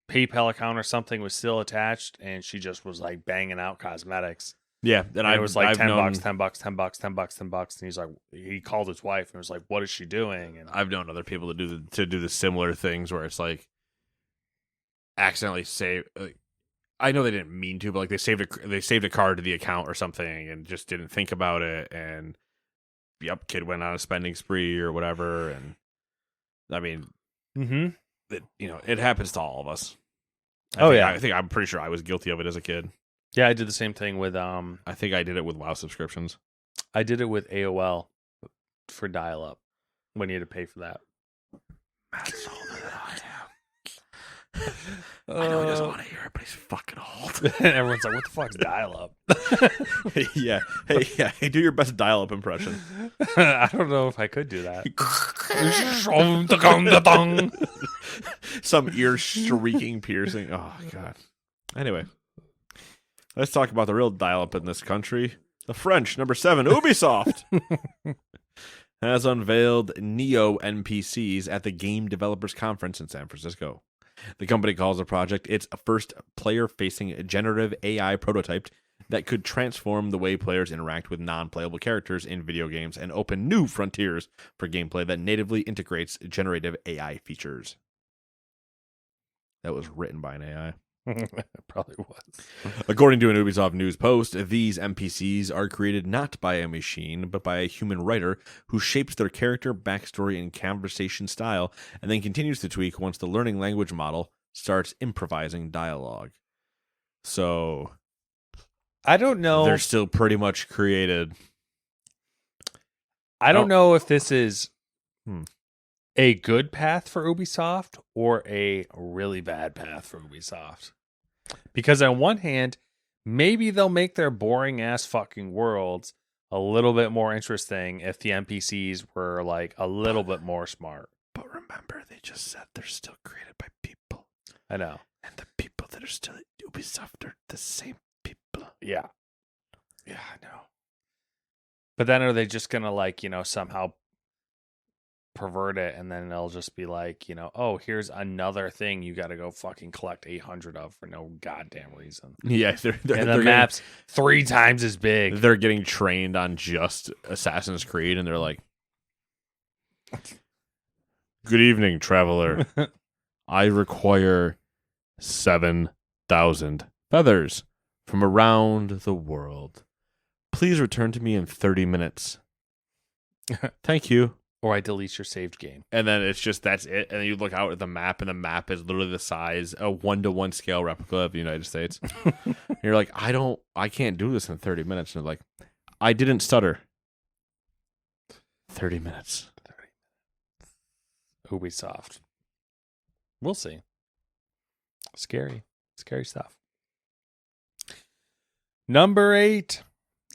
PayPal account or something was still attached, and she just was like banging out cosmetics. Yeah, and it was like $10, $10, $10, $10, and he's like, he called his wife and was like, "What is she doing?" And I've known other people to do the similar things where it's like accidentally save. I know they didn't mean to, but like they saved a card to the account or something and just didn't think about it, and kid went on a spending spree or whatever. And I mean, it happens to all of us. I think I'm pretty sure I was guilty of it as a kid. Yeah, I did the same thing with I think I did it with WoW subscriptions. I did it with AOL for dial-up when you had to pay for that. Matt's older than I am. I know he doesn't want to hear it, but he's fucking old. And everyone's like, "What the fuck's dial-up?" Hey, do your best dial-up impression. I don't know if I could do that. Some ear shrieking, piercing. Oh god. Anyway, let's talk about the real dial-up in this country. The French, number 7, Ubisoft, has unveiled Neo NPCs at the Game Developers Conference in San Francisco. The company calls the project its first player-facing generative AI prototype that could transform the way players interact with non-playable characters in video games and open new frontiers for gameplay that natively integrates generative AI features. That was written by an AI. It probably was. According to an Ubisoft news post, these NPCs are created not by a machine, but by a human writer who shapes their character, backstory, and conversation style, and then continues to tweak once the learning language model starts improvising dialogue. So, I don't know. They're still pretty much created. I don't know if this is a good path for Ubisoft or a really bad path for Ubisoft. Because on one hand, maybe they'll make their boring ass fucking worlds a little bit more interesting if the NPCs were like a little bit more smart. But remember, they just said they're still created by people. I know. And the people that are still at Ubisoft are the same people. Yeah. Yeah, I know. But then are they just going to like, somehow pervert it, and then they'll just be like, oh, here's another thing you got to go fucking collect 800 of for no goddamn reason. Yeah, and the map's 3 times as big. They're getting trained on just Assassin's Creed, and they're like, "Good evening, traveler. I require 7,000 feathers from around the world. Please return to me in 30 minutes. Thank you." Or I delete your saved game. And then it's just, that's it. And then you look out at the map, and the map is literally the size, a 1-to-1 scale replica of the United States. And you're like, I can't do this in 30 minutes. And they're like, I didn't stutter. 30 minutes. Ubisoft. We'll see. Scary stuff. Number 8.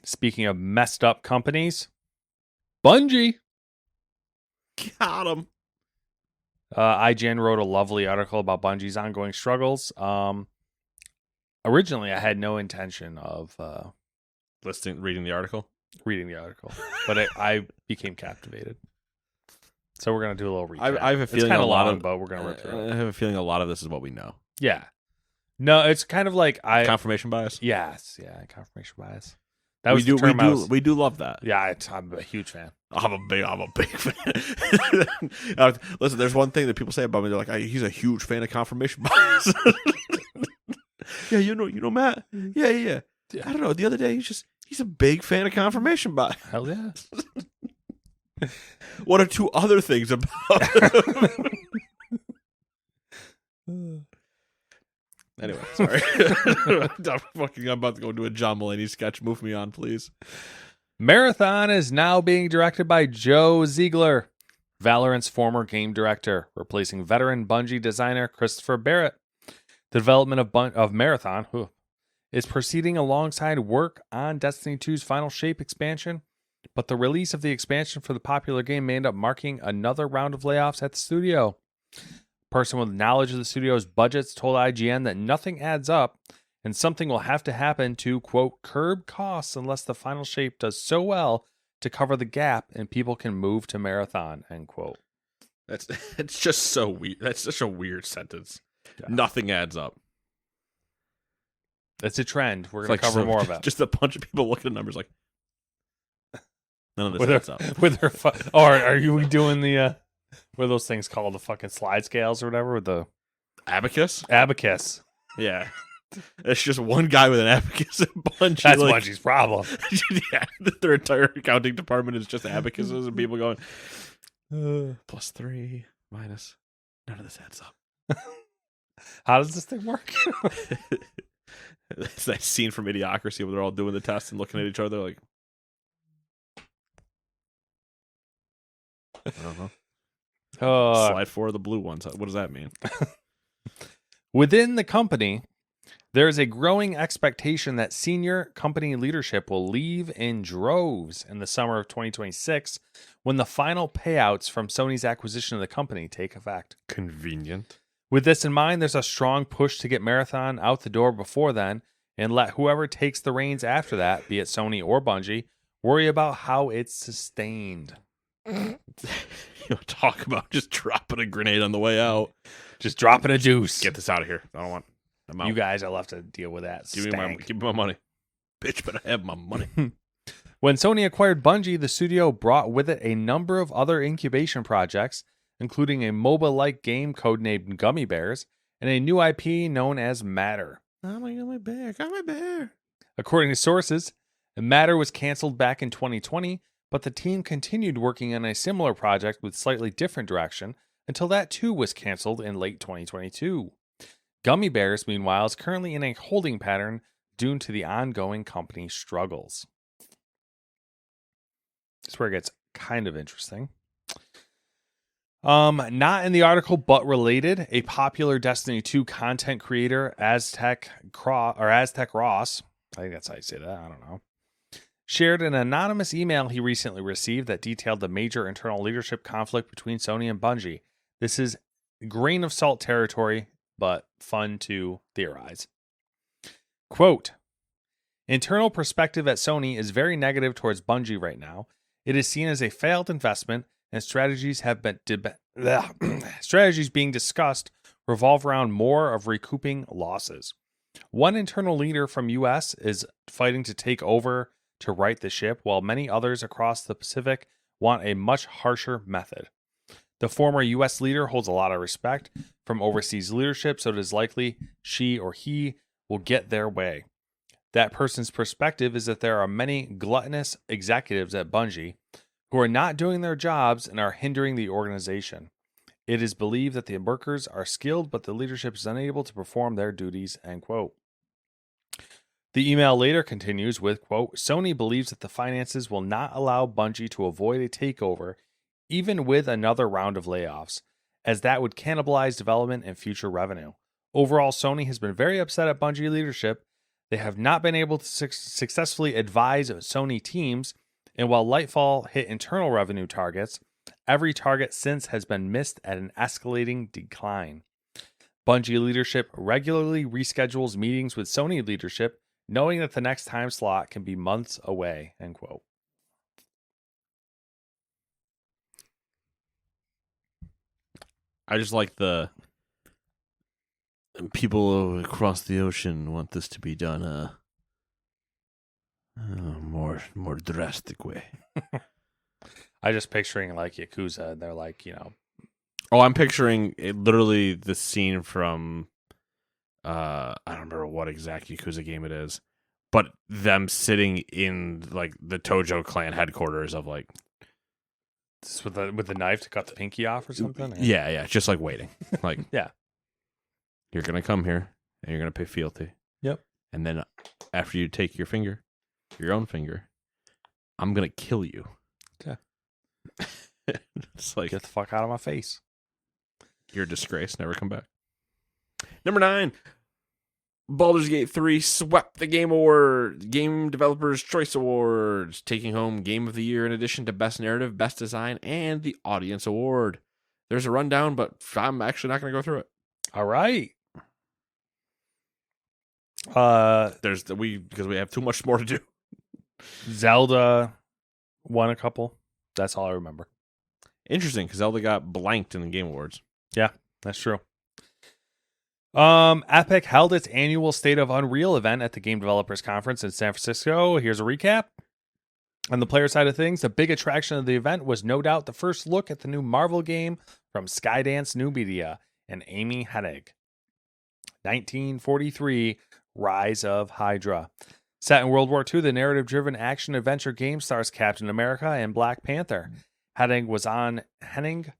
Speaking of messed up companies, Bungie. Got him. IGN wrote a lovely article about Bungie's ongoing struggles. Originally, I had no intention of reading the article, but I became captivated. So we're gonna do a little recap. I have a feeling it's kind of long, but we're gonna rip through it. I have a feeling a lot of this is what we know. Yeah. No, it's kind of like confirmation bias. Yes, yeah, confirmation bias. That was we do love that. Yeah, I'm a huge fan. I'm a big fan. Listen, there's one thing that people say about me. They're like, he's a huge fan of confirmation bias. Yeah, you know, Matt. Yeah. I don't know. The other day, he's a big fan of confirmation bias. Hell yeah. What are 2 other things about him? Anyway, sorry. I'm about to go into a John Mulaney sketch. Move me on, please. Marathon is now being directed by Joe Ziegler, Valorant's former game director, replacing veteran Bungie designer Christopher Barrett. The development of Marathon is proceeding alongside work on Destiny 2's Final Shape expansion, but the release of the expansion for the popular game may end up marking another round of layoffs at the studio. A person with knowledge of the studio's budgets told IGN that nothing adds up, and something will have to happen to, quote, curb costs unless the Final Shape does so well to cover the gap and people can move to Marathon, end quote. It's just so weird. That's such a weird sentence. Yeah. Nothing adds up. It's a trend. We're going to cover more of it. Just a bunch of people looking at numbers like, none of this adds up. Or are you doing the, what are those things called? The fucking slide scales or whatever with the... Abacus? Abacus. Yeah. It's just one guy with an abacus at Bungie. That's Bungie's problem. Yeah, their entire accounting department is just abacuses and people going, +3, minus. None of this adds up. How does this thing work? It's that scene from Idiocracy where they're all doing the test and looking at each other like, I don't know. Slide 4 of the blue ones. What does that mean? Within the company, there is a growing expectation that senior company leadership will leave in droves in the summer of 2026 when the final payouts from Sony's acquisition of the company take effect. Convenient. With this in mind, there's a strong push to get Marathon out the door before then and let whoever takes the reins after that, be it Sony or Bungie, worry about how it's sustained. Talk about just dropping a grenade on the way out. Just dropping a deuce. Get this out of here. I don't want. I'm out. You guys will have to deal with that. Give me my money. Bitch, better have my money. When Sony acquired Bungie, the studio brought with it a number of other incubation projects, including a MOBA-like game codenamed Gummy Bears and a new IP known as Matter. Oh my Gummy Bear, Gummy Bear. According to sources, Matter was canceled back in 2020, but the team continued working on a similar project with slightly different direction until that too was canceled in late 2022. Gummy Bears, meanwhile, is currently in a holding pattern due to the ongoing company struggles. This is where it gets kind of interesting. Not in the article, but related, a popular Destiny 2 content creator, Aztec Ross, I think that's how you say that, I don't know, shared an anonymous email he recently received that detailed the major internal leadership conflict between Sony and Bungie. This is grain of salt territory, but fun to theorize. Quote, internal perspective at Sony is very negative towards Bungie right now. It is seen as a failed investment, and strategies being discussed revolve around more of recouping losses. One internal leader from US is fighting to take over to right the ship, while many others across the Pacific want a much harsher method. The former US leader holds a lot of respect from overseas leadership, so it is likely she or he will get their way. That person's perspective is that there are many gluttonous executives at Bungie who are not doing their jobs and are hindering the organization. It is believed that the workers are skilled, but the leadership is unable to perform their duties, end quote. The email later continues with, quote, Sony believes that the finances will not allow Bungie to avoid a takeover, even with another round of layoffs, as that would cannibalize development and future revenue. Overall, Sony has been very upset at Bungie leadership. They have not been able to successfully advise Sony teams, and while Lightfall hit internal revenue targets, every target since has been missed at an escalating decline. Bungie leadership regularly reschedules meetings with Sony leadership, knowing that the next time slot can be months away, end quote. I just like the people across the ocean want this to be done more drastic way. I just picturing like Yakuza. They're like, Oh, I'm picturing literally the scene from I don't remember what exact Yakuza game it is, but them sitting in like the Tojo clan headquarters of like just with the knife to cut the pinky off or something. Yeah, just like waiting. Like yeah, you're gonna come here and you're gonna pay fealty. Yep. And then after you take your own finger, I'm gonna kill you. Yeah. It's like, get the fuck out of my face. You're a disgrace. Never come back. Number 9. Baldur's Gate 3 swept the Game Developers Choice Awards, taking home Game of the Year in addition to Best Narrative, Best Design, and the Audience Award. There's a rundown, but I'm actually not going to go through it. All right. Because we have too much more to do. Zelda won a couple. That's all I remember. Interesting, because Zelda got blanked in the Game Awards. Yeah, that's true. Epic held its annual State of Unreal event at the Game Developers Conference in San Francisco. Here's a recap. On the player side of things, the big attraction of the event was no doubt the first look at the new Marvel game from Skydance New Media and Amy Hennig. 1943, Rise of Hydra. Set in World War II, the narrative-driven action-adventure game stars Captain America and Black Panther. Hennig was on hand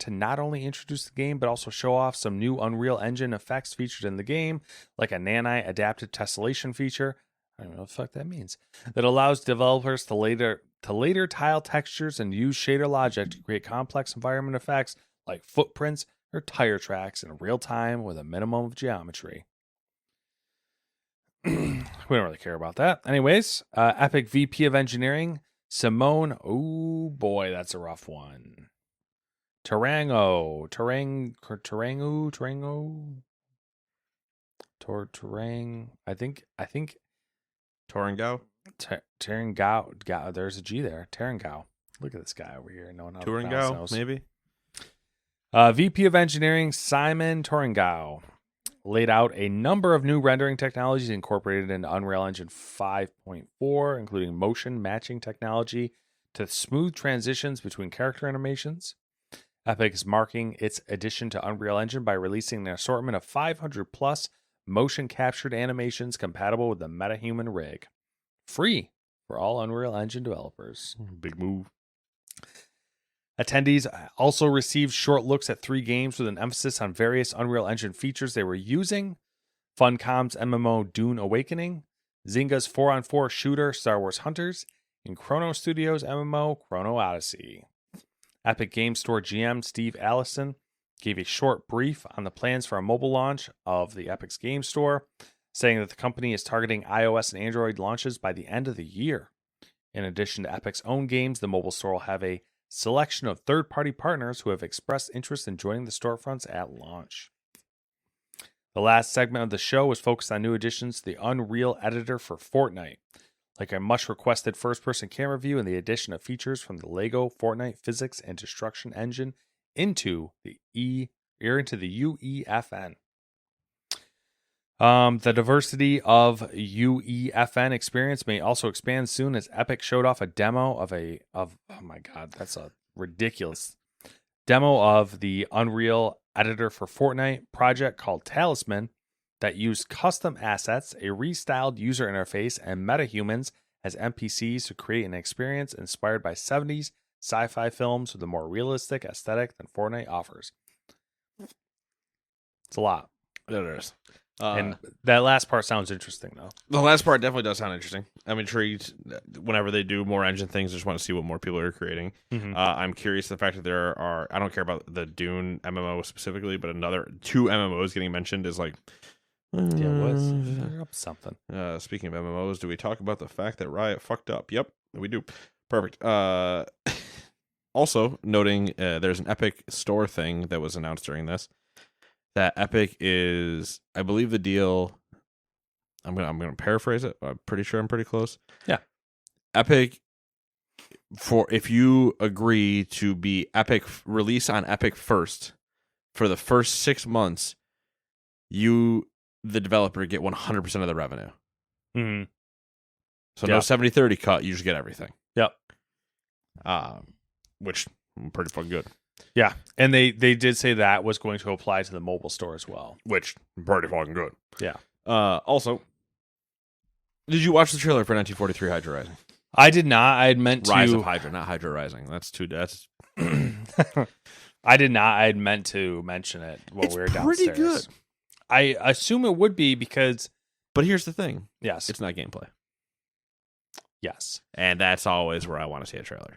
to not only introduce the game, but also show off some new Unreal Engine effects featured in the game, like a nanite adaptive tessellation feature. I don't know what the fuck that means. That allows developers to later tile textures and use shader logic to create complex environment effects like footprints or tire tracks in real time with a minimum of geometry. We don't really care about that. Anyways, Epic VP of Engineering, Simone. Oh boy, that's a rough one. Tarango. I think Torangao? Tarangao. There's a G there. Tarangao. Look at this guy over here. No one else Turangao, maybe? VP of Engineering, Simon Torangao, laid out a number of new rendering technologies incorporated into Unreal Engine 5.4, including motion matching technology to smooth transitions between character animations. Epic is marking its addition to Unreal Engine by releasing an assortment of 500 plus motion captured animations compatible with the MetaHuman rig. Free for all Unreal Engine developers. Big move. Attendees also received short looks at 3 games with an emphasis on various Unreal Engine features they were using. Funcom's MMO Dune Awakening, Zynga's 4-on-4 shooter Star Wars Hunters, and Chrono Studios MMO Chrono Odyssey. Epic Game Store GM Steve Allison gave a short brief on the plans for a mobile launch of the Epic's Game Store, saying that the company is targeting iOS and Android launches by the end of the year. In addition to Epic's own games, the mobile store will have a selection of third-party partners who have expressed interest in joining the storefronts at launch. The last segment of the show was focused on new additions to the Unreal Editor for Fortnite, like a much-requested first-person camera view and the addition of features from the LEGO Fortnite Physics and Destruction Engine into the UEFN. The diversity of UEFN experience may also expand soon as Epic showed off a demo of oh my god, that's a ridiculous demo of the Unreal Editor for Fortnite project called Talisman that used custom assets, a restyled user interface, and metahumans as NPCs to create an experience inspired by 70s sci-fi films with a more realistic aesthetic than Fortnite offers. It's a lot. It is. And that last part sounds interesting, though. The last part definitely does sound interesting. I'm intrigued. Whenever they do more engine things, I just want to see what more people are creating. Mm-hmm. I'm curious the fact that there are, I don't care about the Dune MMO specifically, but 2 MMOs getting mentioned is like, they're up something. Speaking of MMOs, do we talk about the fact that Riot fucked up? Yep, we do. Perfect. Also, noting there's an Epic Store thing that was announced during this. That Epic is, I believe the deal, I'm gonna paraphrase it, but I'm pretty sure I'm pretty close. Yeah. Epic, if you agree to be Epic, release on Epic first, for the first 6 months, you, the developer, get 100% of the revenue. Mm-hmm. So no 70-30 cut, you just get everything. Yep. Which pretty fucking good. Yeah, and they did say that was going to apply to the mobile store as well, which pretty fucking good. Yeah. Also, did you watch the trailer for 1943 Hydra Rising? I did not. I had meant to. Rise of Hydra, not Hydra Rising. That's I did not. I had meant to mention it while we were downstairs. It's pretty good. I assume it would be because. But here's the thing. Yes. It's not gameplay. Yes. And that's always where I want to see a trailer.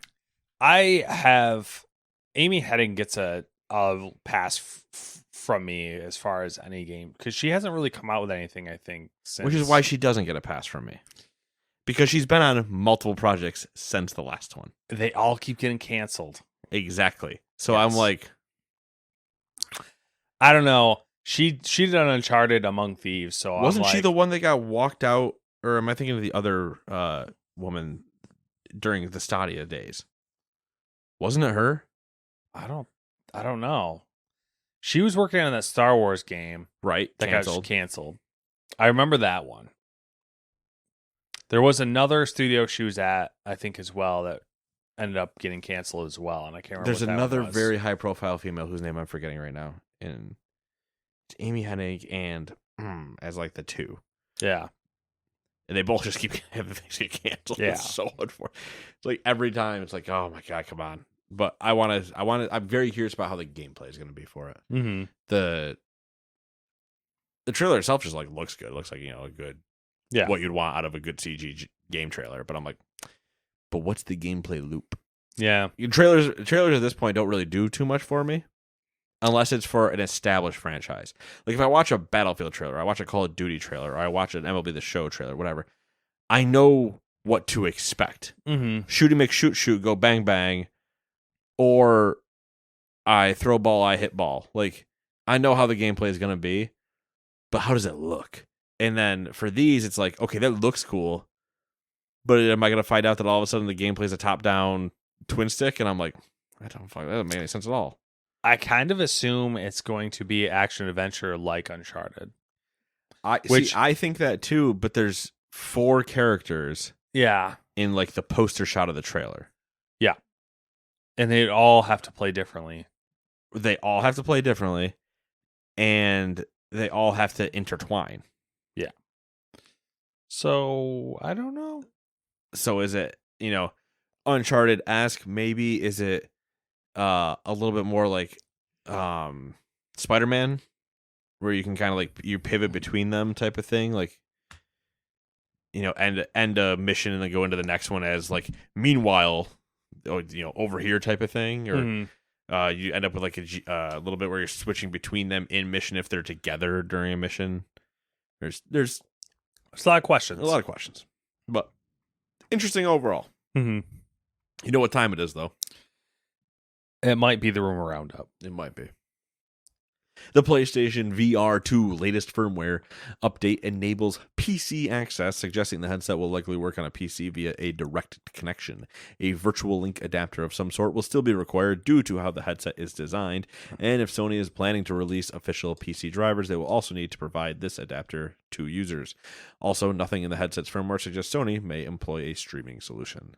Amy Hennig gets a pass from me as far as any game because she hasn't really come out with anything, I think, since. Which is why she doesn't get a pass from me. Because she's been on multiple projects since the last one. They all keep getting canceled. Exactly. So yes. I'm like, I don't know. She did an Uncharted Among Thieves, so wasn't she the one that got walked out? Or am I thinking of the other woman during the Stadia days? Wasn't it her? I don't know. She was working on that Star Wars game. Right. That got canceled. I remember that one. There was another studio she was at, I think, as well, that ended up getting canceled as well, and I can't remember. There's another very high-profile female whose name I'm forgetting right now, and it's Amy Hennig and as like the two. Yeah, and they both just keep having things get canceled. Yeah, it's so unfortunate. It's like every time, it's like, oh my god, come on. But I'm very curious about how the gameplay is going to be for it. Mm-hmm. The trailer itself just like looks good. It looks like, a good, what you'd want out of a good CG game trailer. But I'm like, but what's the gameplay loop? Yeah, trailers at this point don't really do too much for me, unless it's for an established franchise. Like if I watch a Battlefield trailer, I watch a Call of Duty trailer, or I watch an MLB The Show trailer, whatever, I know what to expect. Mm-hmm. Shooty McShoot, go bang bang, or I throw ball, I hit ball. Like I know how the gameplay is going to be, but how does it look? And then for these, it's like, okay, that looks cool, but am I going to find out that all of a sudden the gameplay is a top-down twin stick? And I'm like, that doesn't make any sense at all. I kind of assume it's going to be action adventure like Uncharted. I think that too, but there's 4 characters. Yeah. In like the poster shot of the trailer. Yeah. And they all have to play differently. They all have to play differently, and they all have to intertwine. Yeah. So, I don't know. So is it, Uncharted-esque? Maybe is it a little bit more like Spider-Man, where you can kind of like you pivot between them type of thing, like end a mission and then go into the next one as like meanwhile, over here type of thing, or you end up with like a little bit where you're switching between them in mission if they're together during a mission. There's a lot of questions. A lot of questions, but interesting overall. Mm-hmm. You know what time it is, though? It might be the Rumor Roundup. It might be. The PlayStation VR 2 latest firmware update enables PC access, suggesting the headset will likely work on a PC via a direct connection. A virtual link adapter of some sort will still be required due to how the headset is designed, and if Sony is planning to release official PC drivers, they will also need to provide this adapter to users. Also, nothing in the headset's firmware suggests Sony may employ a streaming solution.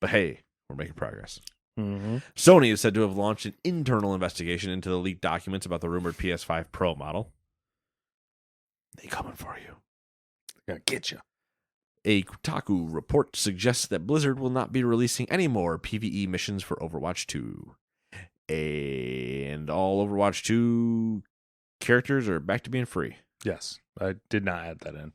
But hey, we're making progress. Mm-hmm. Sony is said to have launched an internal investigation into the leaked documents about the rumored PS5 Pro model. They coming for you. They're gonna get you. A Kotaku report suggests that Blizzard will not be releasing any more PvE missions for Overwatch 2. And all Overwatch 2 characters are back to being free. Yes, I did not add that in.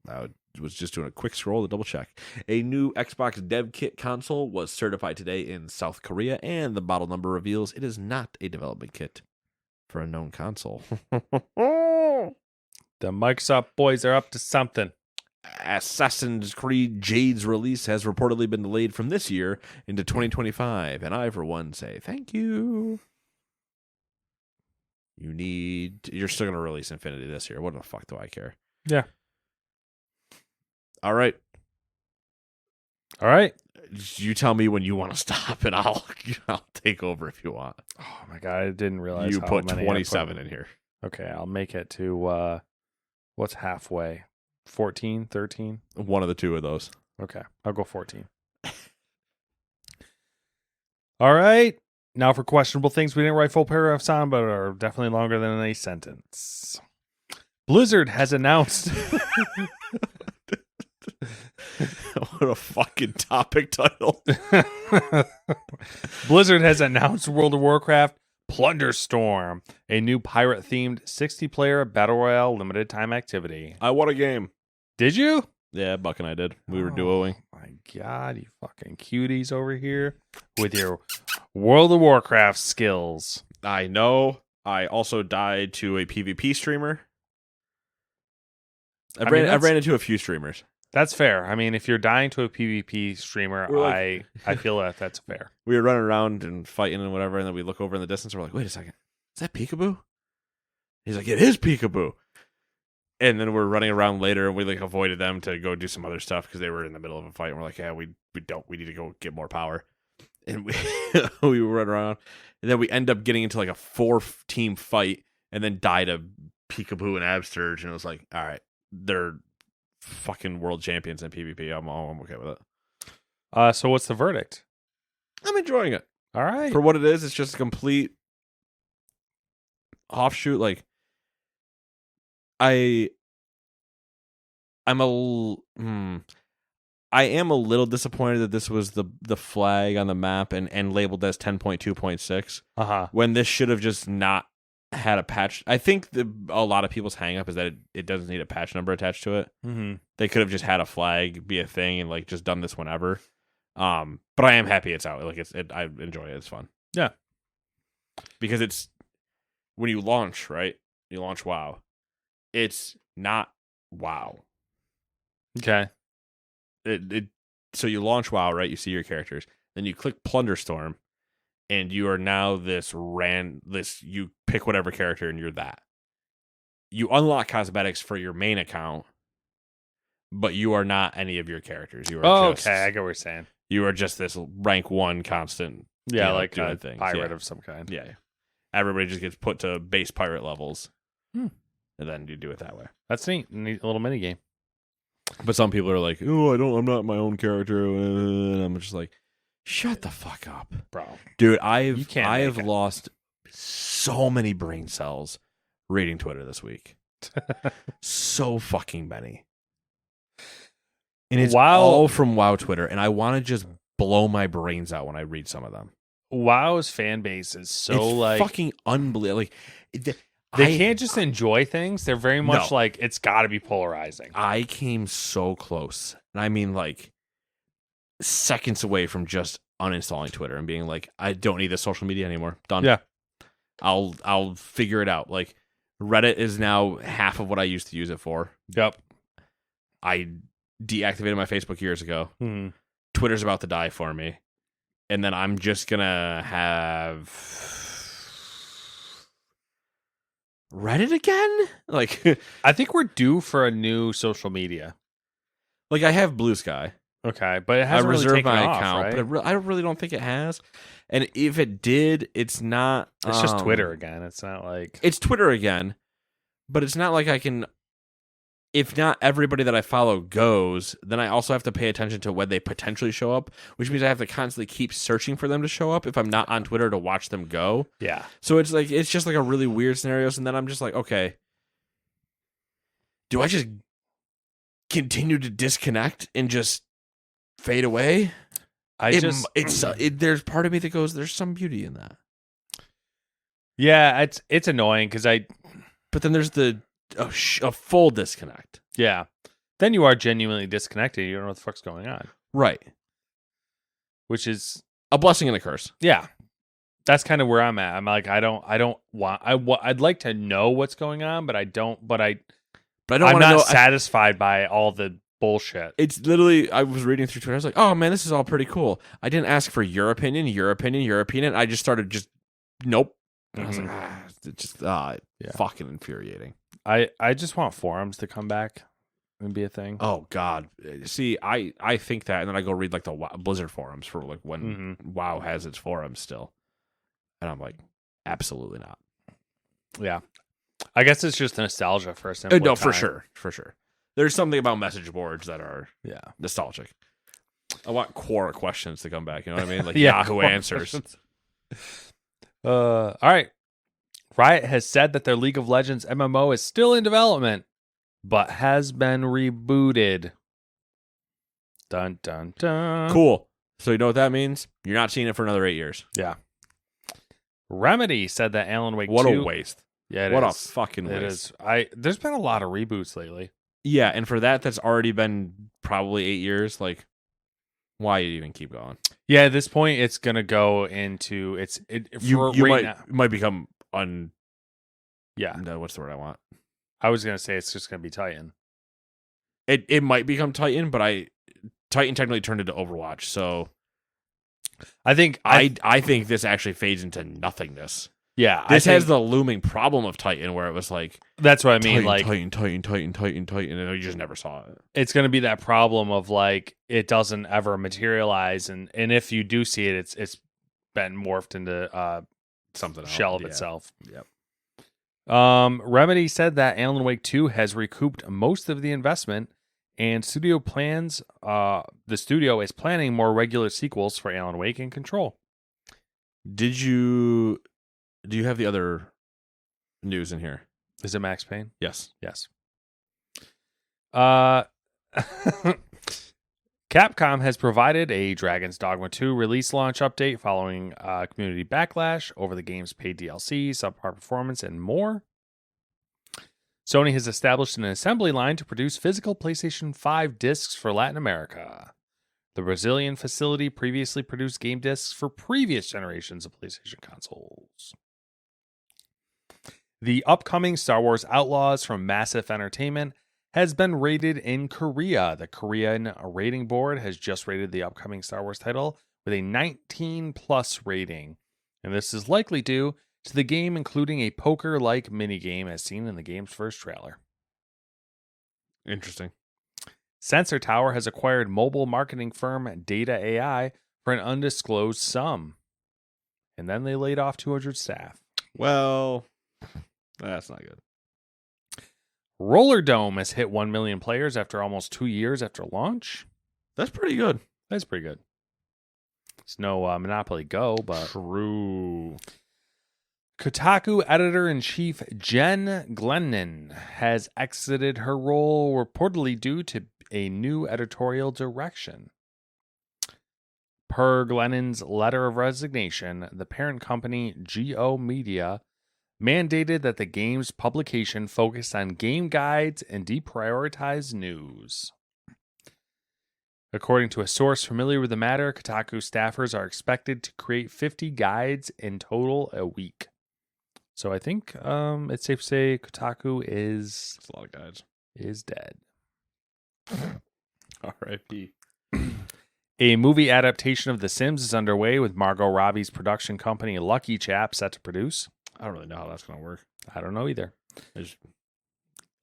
I was just doing a quick scroll to double check. A new Xbox Dev Kit console was certified today in South Korea, and the model number reveals it is not a development kit for a known console. The Microsoft boys are up to something. Assassin's Creed Jade's release has reportedly been delayed from this year into 2025, and I, for one, say thank you. You're still going to release Infinity this year. What the fuck do I care? Yeah. All right. You tell me when you want to stop, and I'll take over if you want. Oh my god, I didn't realize you put 27 in here. Okay, I'll make it to what's halfway? 14, 13? One of the two of those. Okay, I'll go 14. All right. Now for questionable things we didn't write full paragraphs on, but are definitely longer than a sentence. Blizzard has announced. What a fucking topic title. Blizzard has announced World of Warcraft Plunderstorm, a new pirate-themed 60-player Battle Royale limited-time activity. I won a game. Did you? Yeah, Buck and I did. We were duoing. Oh my god, you fucking cuties over here with your World of Warcraft skills. I know. I also died to a PvP streamer. I ran into a few streamers. That's fair. I mean, if you're dying to a PvP streamer, I feel that's fair. We were running around and fighting and whatever, and then we look over in the distance, and we're like, wait a second. Is that Peekaboo? He's like, it is Peekaboo. And then we're running around later, and we like avoided them to go do some other stuff because they were in the middle of a fight, and we're like, yeah, we need to go get more power. and we run around, and then we end up getting into like a 4-team fight, and then die to Peekaboo and Absterge, and it was like, all right, they're fucking world champions in PvP. I'm okay with it. So what's the verdict? I'm enjoying it. All right. For what it is, it's just a complete offshoot. Like, I am a little disappointed that this was the flag on the map and labeled as 10.2.6. When this should have just not had a patch. I think a lot of people's hang up is that it doesn't need a patch number attached to it. Mm-hmm. They could have just had a flag be a thing and like just done this whenever. But I am happy it's out. Like I enjoy it. It's fun. Yeah. Because it's when you launch, right? You launch WoW. It's not WoW. Okay. So you launch WoW, right? You see your characters. Then you click Plunderstorm, and you are now you pick whatever character and you're that. You unlock cosmetics for your main account, but you are not any of your characters. You are okay, I get what you're saying. You are just this rank 1 constant. Yeah, like a pirate of some kind. Yeah. Everybody just gets put to base pirate levels. And then you do it that way. That's neat. Neat little mini game. But some people are like, "Oh, I'm not my own character." And I'm just like, "Shut the fuck up, bro." Dude, I have lost so many brain cells reading Twitter this week. So fucking many. And it's all from WoW Twitter, and I want to just blow my brains out when I read some of them. WoW's fan base is so it's fucking unbelievable. Like, they can't just enjoy things. They're very much like, it's got to be polarizing. I came so close. And I mean, like, seconds away from just uninstalling Twitter and being like, I don't need this social media anymore. Done. Yeah. I'll figure it out. Like, Reddit is now half of what I used to use it for. Yep. I deactivated my Facebook years ago. Mm-hmm. Twitter's about to die for me. And then I'm just going to have Reddit again? Like, I think we're due for a new social media. Like, I have Blue Sky. Okay, but it hasn't really taken off, account, right? But I really don't think it has. And if it did, it's not. It's just Twitter again. It's not like it's Twitter again, but it's not like I can. If not everybody that I follow goes, then I also have to pay attention to when they potentially show up, which means I have to constantly keep searching for them to show up if I'm not on Twitter to watch them go. Yeah. So it's just like a really weird scenario. And then I'm just like, okay, do I just continue to disconnect and just fade away? There's part of me that goes, there's some beauty in that. Yeah, it's annoying because but then there's a full disconnect. Yeah. Then you are genuinely disconnected. You don't know what the fuck's going on. Right. Which is a blessing and a curse. Yeah. That's kind of where I'm at. I'm like, I'd like to know what's going on, but I'm not satisfied by all the bullshit. It's literally, I was reading through Twitter. I was like, oh man, this is all pretty cool. I didn't ask for your opinion. I just started nope. And I was like, fucking infuriating. I just want forums to come back and be a thing. Oh God. See, I think that, and then I go read like the Blizzard forums for like when WoW has its forums still. And I'm like, absolutely not. Yeah. I guess it's just nostalgia for a simple time. For sure. There's something about message boards that are nostalgic. I want Quora questions to come back. You know what I mean? Like Yahoo Answers. All right. Riot has said that their League of Legends MMO is still in development, but has been rebooted. Dun, dun, dun. Cool. So you know what that means? You're not seeing it for another 8 years. Yeah. Remedy said that Alan Wake 2... What a waste. Yeah, what a fucking waste. There's been a lot of reboots lately. Yeah, and for that's already been probably 8 years. Like, why even keep going? Yeah, at this point, it's going to go into... might become... Yeah. No, what's the word I want? I was gonna say it's just gonna be Titan. It might become Titan, but Titan technically turned into Overwatch, so I think I think this actually fades into nothingness. Yeah, this has the looming problem of Titan, where it was like that's what I mean. Titan, and you just never saw it. It's going to be that problem of like it doesn't ever materialize, and if you do see it, it's been morphed into something shell of itself. Yep. Remedy said that Alan Wake 2 has recouped most of the investment, and the studio is planning more regular sequels for Alan Wake and Control. Do you have the other news in here? Is it Max Payne? Yes. Capcom has provided a Dragon's Dogma 2 release launch update following community backlash over the game's paid DLC, subpar performance, and more. Sony has established an assembly line to produce physical PlayStation 5 discs for Latin America. The Brazilian facility previously produced game discs for previous generations of PlayStation consoles. The upcoming Star Wars Outlaws from Massive Entertainment has been rated in Korea. The Korean rating board has just rated the upcoming Star Wars title with a 19+ rating, and this is likely due to the game including a poker-like minigame as seen in the game's first trailer. Interesting. Sensor Tower has acquired mobile marketing firm Data AI for an undisclosed sum, and then they laid off 200 staff. Well, that's not good. Roller Dome has hit 1 million players after almost 2 years after launch. That's pretty good. That's pretty good. It's no Monopoly Go, but... True. Kotaku editor-in-chief Jen Glennon has exited her role reportedly due to a new editorial direction. Per Glennon's letter of resignation, the parent company, GO Media, mandated that the game's publication focused on game guides and deprioritized news. According to a source familiar with the matter, Kotaku staffers are expected to create 50 guides in total a week. So I think it's safe to say Kotaku is... That's a lot of guides. ...is dead. R.I.P. A movie adaptation of The Sims is underway with Margot Robbie's production company Lucky Chap set to produce. I don't really know how that's going to work. I don't know either. There's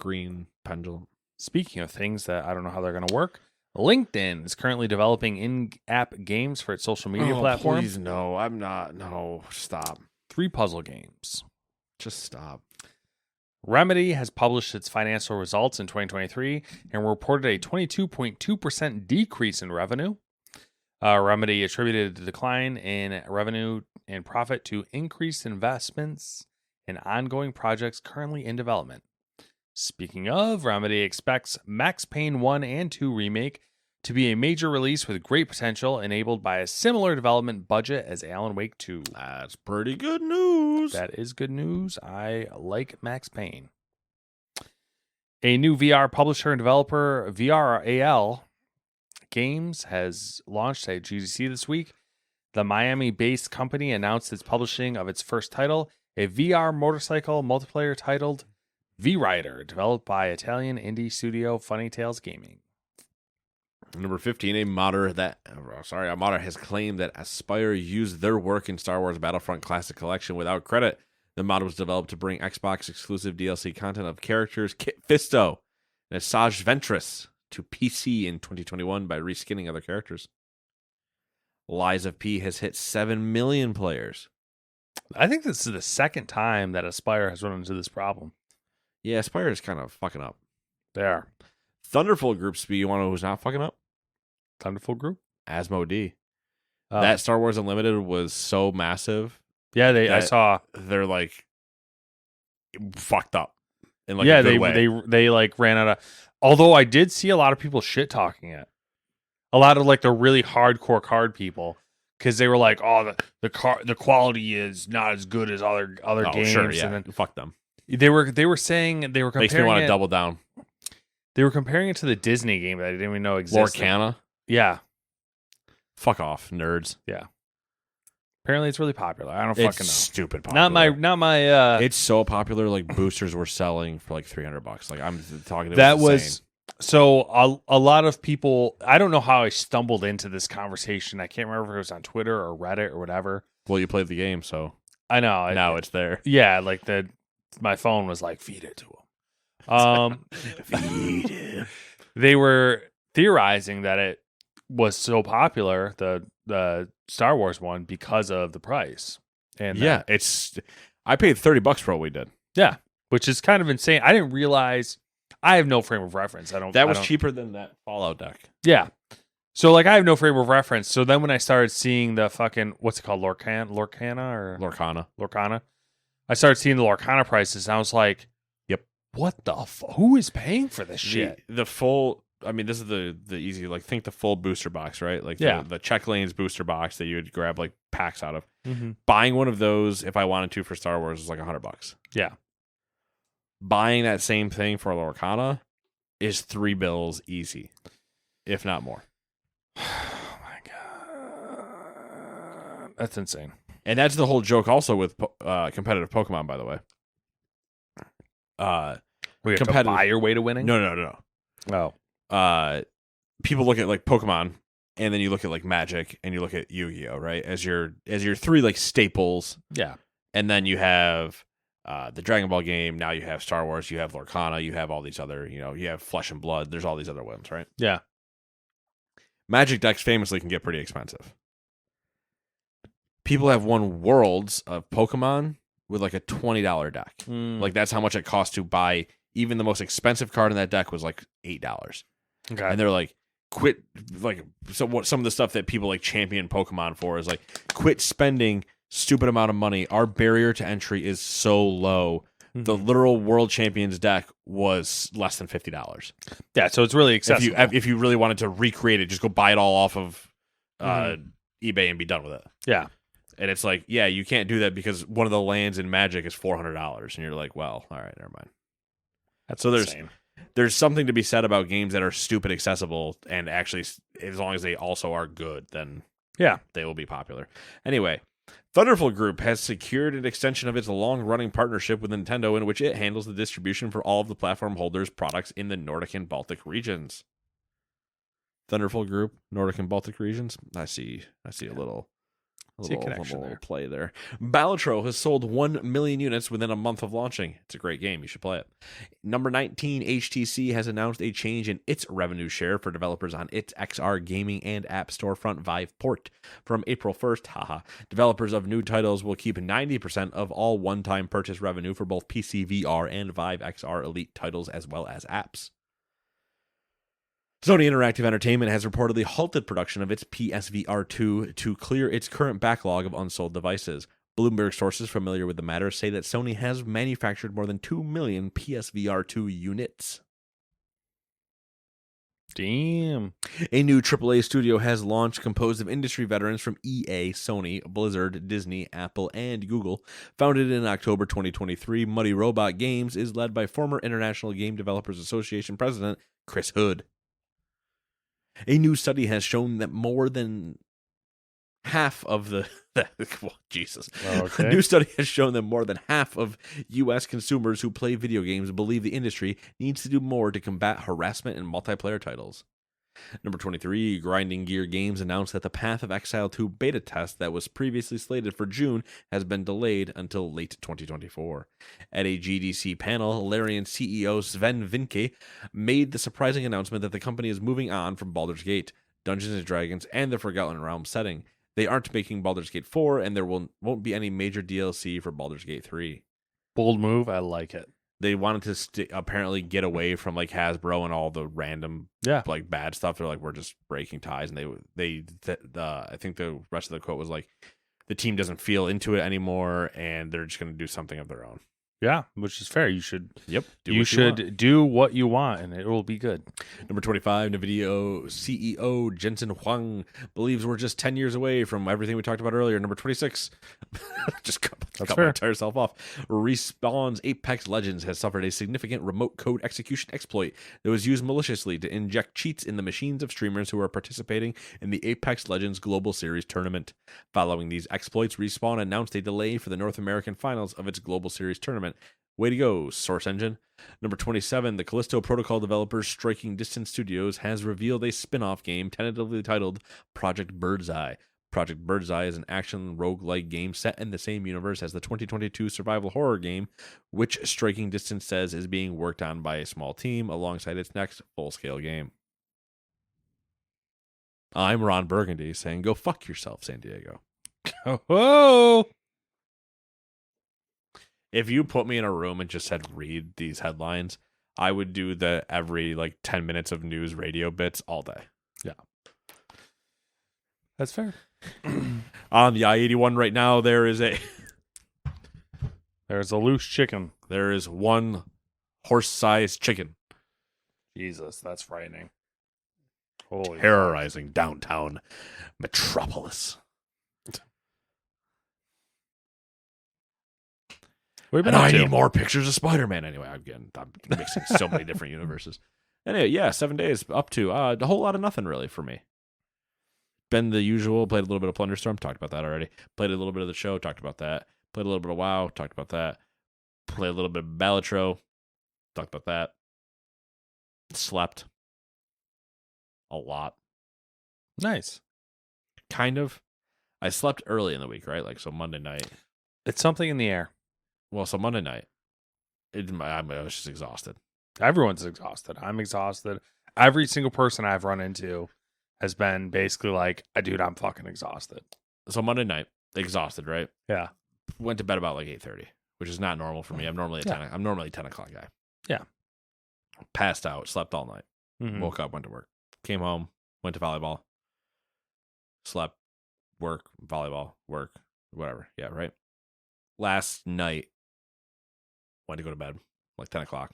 green pendulum. Speaking of things that I don't know how they're going to work, LinkedIn is currently developing in-app games for its social media platform. Please, no. I'm not. No, stop. 3 puzzle games. Just stop. Remedy has published its financial results in 2023 and reported a 22.2% decrease in revenue. Remedy attributed the decline in revenue and profit to increased investments in ongoing projects currently in development. Speaking of, Remedy expects Max Payne 1 and 2 Remake to be a major release with great potential, enabled by a similar development budget as Alan Wake 2. That's pretty good news. That is good news. I like Max Payne. A new VR publisher and developer, VRAL Games, has launched at GDC this week. The Miami-based company announced its publishing of its first title, a VR motorcycle multiplayer titled V-Rider, developed by Italian indie studio Funny Tales Gaming. Number 15, a modder has claimed that Aspyr used their work in Star Wars Battlefront Classic Collection without credit. The mod was developed to bring Xbox exclusive DLC content of characters Kit Fisto and Asajj Ventress to PC in 2021 by reskinning other characters. Lies of P has hit 7 million players. I think this is the second time that Aspyr has run into this problem. Yeah, Aspyr is kind of fucking up. They are. Thunderful Group Speed, you want to know who's not fucking up? Thunderful Group? Asmodee. That Star Wars Unlimited was so massive. Yeah, I saw. They're like fucked up. In like a good way. They like ran out of. Although I did see a lot of people shit talking it. A lot of like the really hardcore card people, because they were like, "Oh, the quality is not as good as other games." Sure, yeah. And then fuck them. They were saying they were comparing. Makes me want to double down. They were comparing it to the Disney game that I didn't even know existed. Lorcana? Yeah. Fuck off, nerds. Yeah. Apparently it's really popular. I don't fucking know. It's stupid popular. Not my It's so popular, like boosters were selling for like $300. Like I'm talking that was so a lot of people, I don't know how I stumbled into this conversation. I can't remember if it was on Twitter or Reddit or whatever. Well, you played the game, so I know. Now it's there. Yeah, like my phone was like, feed it to him. Feed him. They were theorizing that it was so popular, the Star Wars one, because of the price. And yeah, I paid $30 for what we did. Yeah, which is kind of insane. I didn't realize. I have no frame of reference. That was cheaper than that Fallout deck. Yeah. So like I have no frame of reference. So then when I started seeing the fucking what's it called, Lorcana. I started seeing the Lorcana prices, and I was like, "Yep, what the who is paying for this shit?" The full. I mean, this is the easy. Like, think the full booster box, right? Like, the Check Lanes booster box that you would grab like packs out of. Mm-hmm. Buying one of those, if I wanted to, for Star Wars, is like $100. Yeah. Buying that same thing for Lorcana is $3 easy, if not more. Oh my god, that's insane. And that's the whole joke also with competitive Pokemon, by the way. We have to buy your way to winning? No. Oh. People look at like Pokemon, and then you look at like Magic, and you look at Yu-Gi-Oh, right? As your three like staples. Yeah. And then you have the Dragon Ball game. Now you have Star Wars. You have Lorcana. You have all these other, you have Flesh and Blood. There's all these other ones, right? Yeah. Magic decks famously can get pretty expensive. People have won worlds of Pokemon with like a $20 deck. Like that's how much it costs to buy. Even the most expensive card in that deck was like $8. Okay. And they're like, quit. Like, so what? Some of the stuff that people like champion Pokemon for is like, quit spending stupid amount of money. Our barrier to entry is so low. Mm-hmm. The literal world champions deck was less than $50. Yeah, so it's really accessible. If you really wanted to recreate it, just go buy it all off of eBay and be done with it. Yeah. And it's like, yeah, you can't do that because one of the lands in Magic is $400, and you're like, well, all right, never mind. That's so insane. There's something to be said about games that are stupid accessible, and actually, as long as they also are good, then they will be popular. Anyway, Thunderful Group has secured an extension of its long-running partnership with Nintendo, in which it handles the distribution for all of the platform holders' products in the Nordic and Baltic regions. Thunderful Group, Nordic and Baltic regions. I see a little connection there. Play there. Balatro has sold 1 million units within a month of launching. It's a great game. You should play it. Number 19, HTC has announced a change in its revenue share for developers on its XR gaming and app storefront Vive port. From April 1st, developers of new titles will keep 90% of all one-time purchase revenue for both PC VR and Vive XR Elite titles as well as apps. Sony Interactive Entertainment has reportedly halted production of its PSVR 2 to clear its current backlog of unsold devices. Bloomberg sources familiar with the matter say that Sony has manufactured more than 2 million PSVR 2 units. Damn. A new AAA studio has launched composed of industry veterans from EA, Sony, Blizzard, Disney, Apple, and Google. Founded in October 2023, Muddy Robot Games is led by former International Game Developers Association president Chris Hood. A new study has shown that more than half of the Jesus. Okay. A new study has shown that more than half of U.S. consumers who play video games believe the industry needs to do more to combat harassment in multiplayer titles. Number 23, Grinding Gear Games announced that the Path of Exile 2 beta test that was previously slated for June has been delayed until late 2024. At a GDC panel, Larian CEO Sven Vinke made the surprising announcement that the company is moving on from Baldur's Gate, Dungeons & Dragons, and the Forgotten Realms setting. They aren't making Baldur's Gate 4, and there won't be any major DLC for Baldur's Gate 3. Bold move, I like it. They wanted to apparently get away from like Hasbro and all the random like bad stuff. They're like, we're just breaking ties, and I think the rest of the quote was like, the team doesn't feel into it anymore, and they're just going to do something of their own. Yeah, which is fair. You should. Yep. Do what you want, and it will be good. Number 25, NVIDIA CEO Jensen Huang believes we're just 10 years away from everything we talked about earlier. Number 26, just cut my entire self off. Respawn's Apex Legends has suffered a significant remote code execution exploit that was used maliciously to inject cheats in the machines of streamers who are participating in the Apex Legends Global Series tournament. Following these exploits, Respawn announced a delay for the North American finals of its Global Series tournament. Way to go, Source Engine. Number 27, the Callisto Protocol developers Striking Distance Studios has revealed a spin-off game tentatively titled Project Birdseye. Project Birdseye is an action roguelike game set in the same universe as the 2022 survival horror game, which Striking Distance says is being worked on by a small team alongside its next full-scale game. I'm Ron Burgundy saying, go fuck yourself, San Diego. Oh! If you put me in a room and just said read these headlines, I would do the every 10 minutes of news radio bits all day. Yeah. That's fair. On the I-81 right now, there's a loose chicken. There is one horse-sized chicken. Jesus, that's frightening. Holy terrorizing downtown metropolis. And I need more pictures of Spider-Man. Anyway, I'm mixing so many different universes. Anyway, yeah, 7 days up to a whole lot of nothing really for me. Been the usual. Played a little bit of Plunderstorm. Talked about that already. Played a little bit of the show. Talked about that. Played a little bit of WoW. Talked about that. Played a little bit of Balatro. Talked about that. Slept a lot. Nice. Kind of. I slept early in the week, right? So Monday night. It's something in the air. Well, so Monday night, I was just exhausted. Everyone's exhausted. I'm exhausted. Every single person I've run into has been basically like, dude, I'm fucking exhausted. So Monday night, exhausted, right? Yeah. Went to bed about 8:30, which is not normal for me. I'm normally a 10 o'clock guy. Yeah. Passed out, slept all night. Mm-hmm. Woke up, went to work. Came home, went to volleyball. Slept, work, volleyball, work, whatever. Yeah, right? Last night, went to go to bed, 10 o'clock.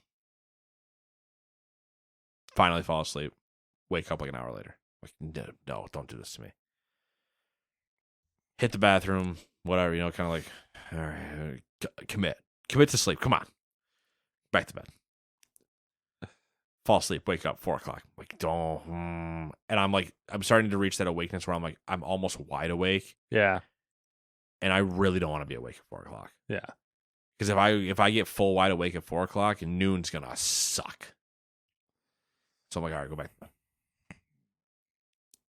Finally fall asleep. Wake up an hour later. No, don't do this to me. Hit the bathroom, whatever, kind of all right, commit to sleep. Come on. Back to bed. Fall asleep, wake up, 4 o'clock. Don't. And I'm starting to reach that awakeness where I'm almost wide awake. Yeah. And I really don't want to be awake at 4 o'clock. Yeah. Because if I get full wide awake at 4 o'clock, noon's going to suck. So I'm all right, go back.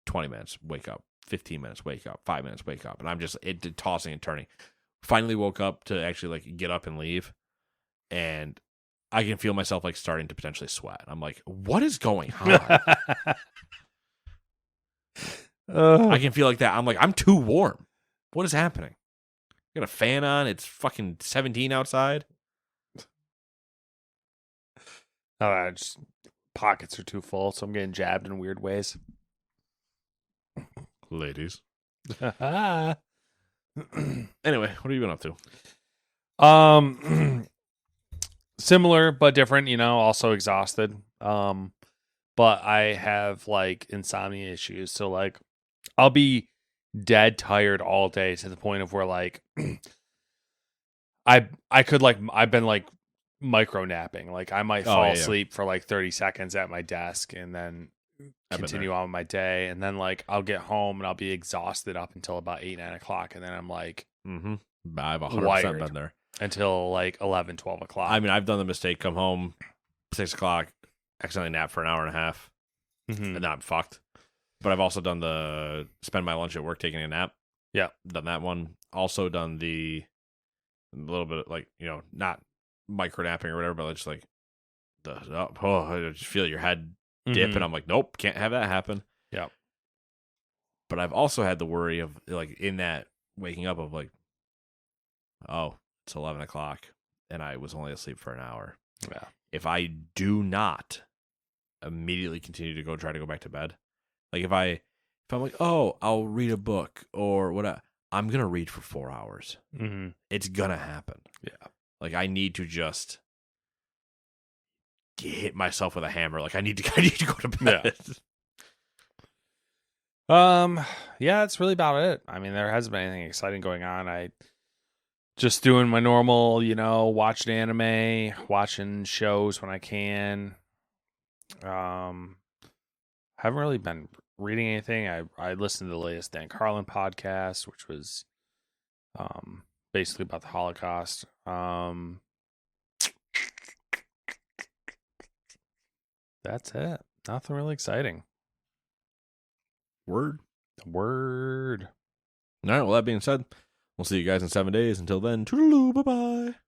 20 minutes, wake up. 15 minutes, wake up. 5 minutes, wake up. And I'm just tossing and turning. Finally woke up to actually get up and leave. And I can feel myself starting to potentially sweat. I'm what is going on? I can feel like that. I'm too warm. What is happening? Got a fan on. It's fucking 17 outside. Just pockets are too full, so I'm getting jabbed in weird ways. Ladies. Anyway, what have you been up to? Similar but different, also exhausted. But I have insomnia issues, so I'll be dead tired all day to the point of where I could I've been micro napping. I might fall asleep for 30 seconds at my desk and then continue on with my day, and then I'll get home and I'll be exhausted up until about 8-9 o'clock, and then I'm I've 100% been there until 11, 12 o'clock. I mean, I've done the mistake, come home 6 o'clock, accidentally nap for an hour and a half, and then I'm fucked. But I've also done the spend my lunch at work taking a nap. Yeah. Done that one. Also done the little bit of not micro napping or whatever, but just I just feel your head dip, and I'm nope, can't have that happen. Yeah. But I've also had the worry of in that waking up of oh, it's 11 o'clock and I was only asleep for an hour. Yeah. If I do not immediately continue to try to go back to bed, if I'm oh, I'll read a book or whatever, I'm gonna read for 4 hours. Mm-hmm. It's gonna happen. Yeah. I need to just hit myself with a hammer. I need to go to bed. Yeah, that's really about it. I mean, there hasn't been anything exciting going on. I just doing my normal, watching anime, watching shows when I can. Haven't really been reading anything. I listened to the latest Dan Carlin podcast, which was basically about the Holocaust. That's it. Nothing really exciting. Word. All right. Well, that being said, we'll see you guys in 7 days. Until then, toodaloo. Bye bye.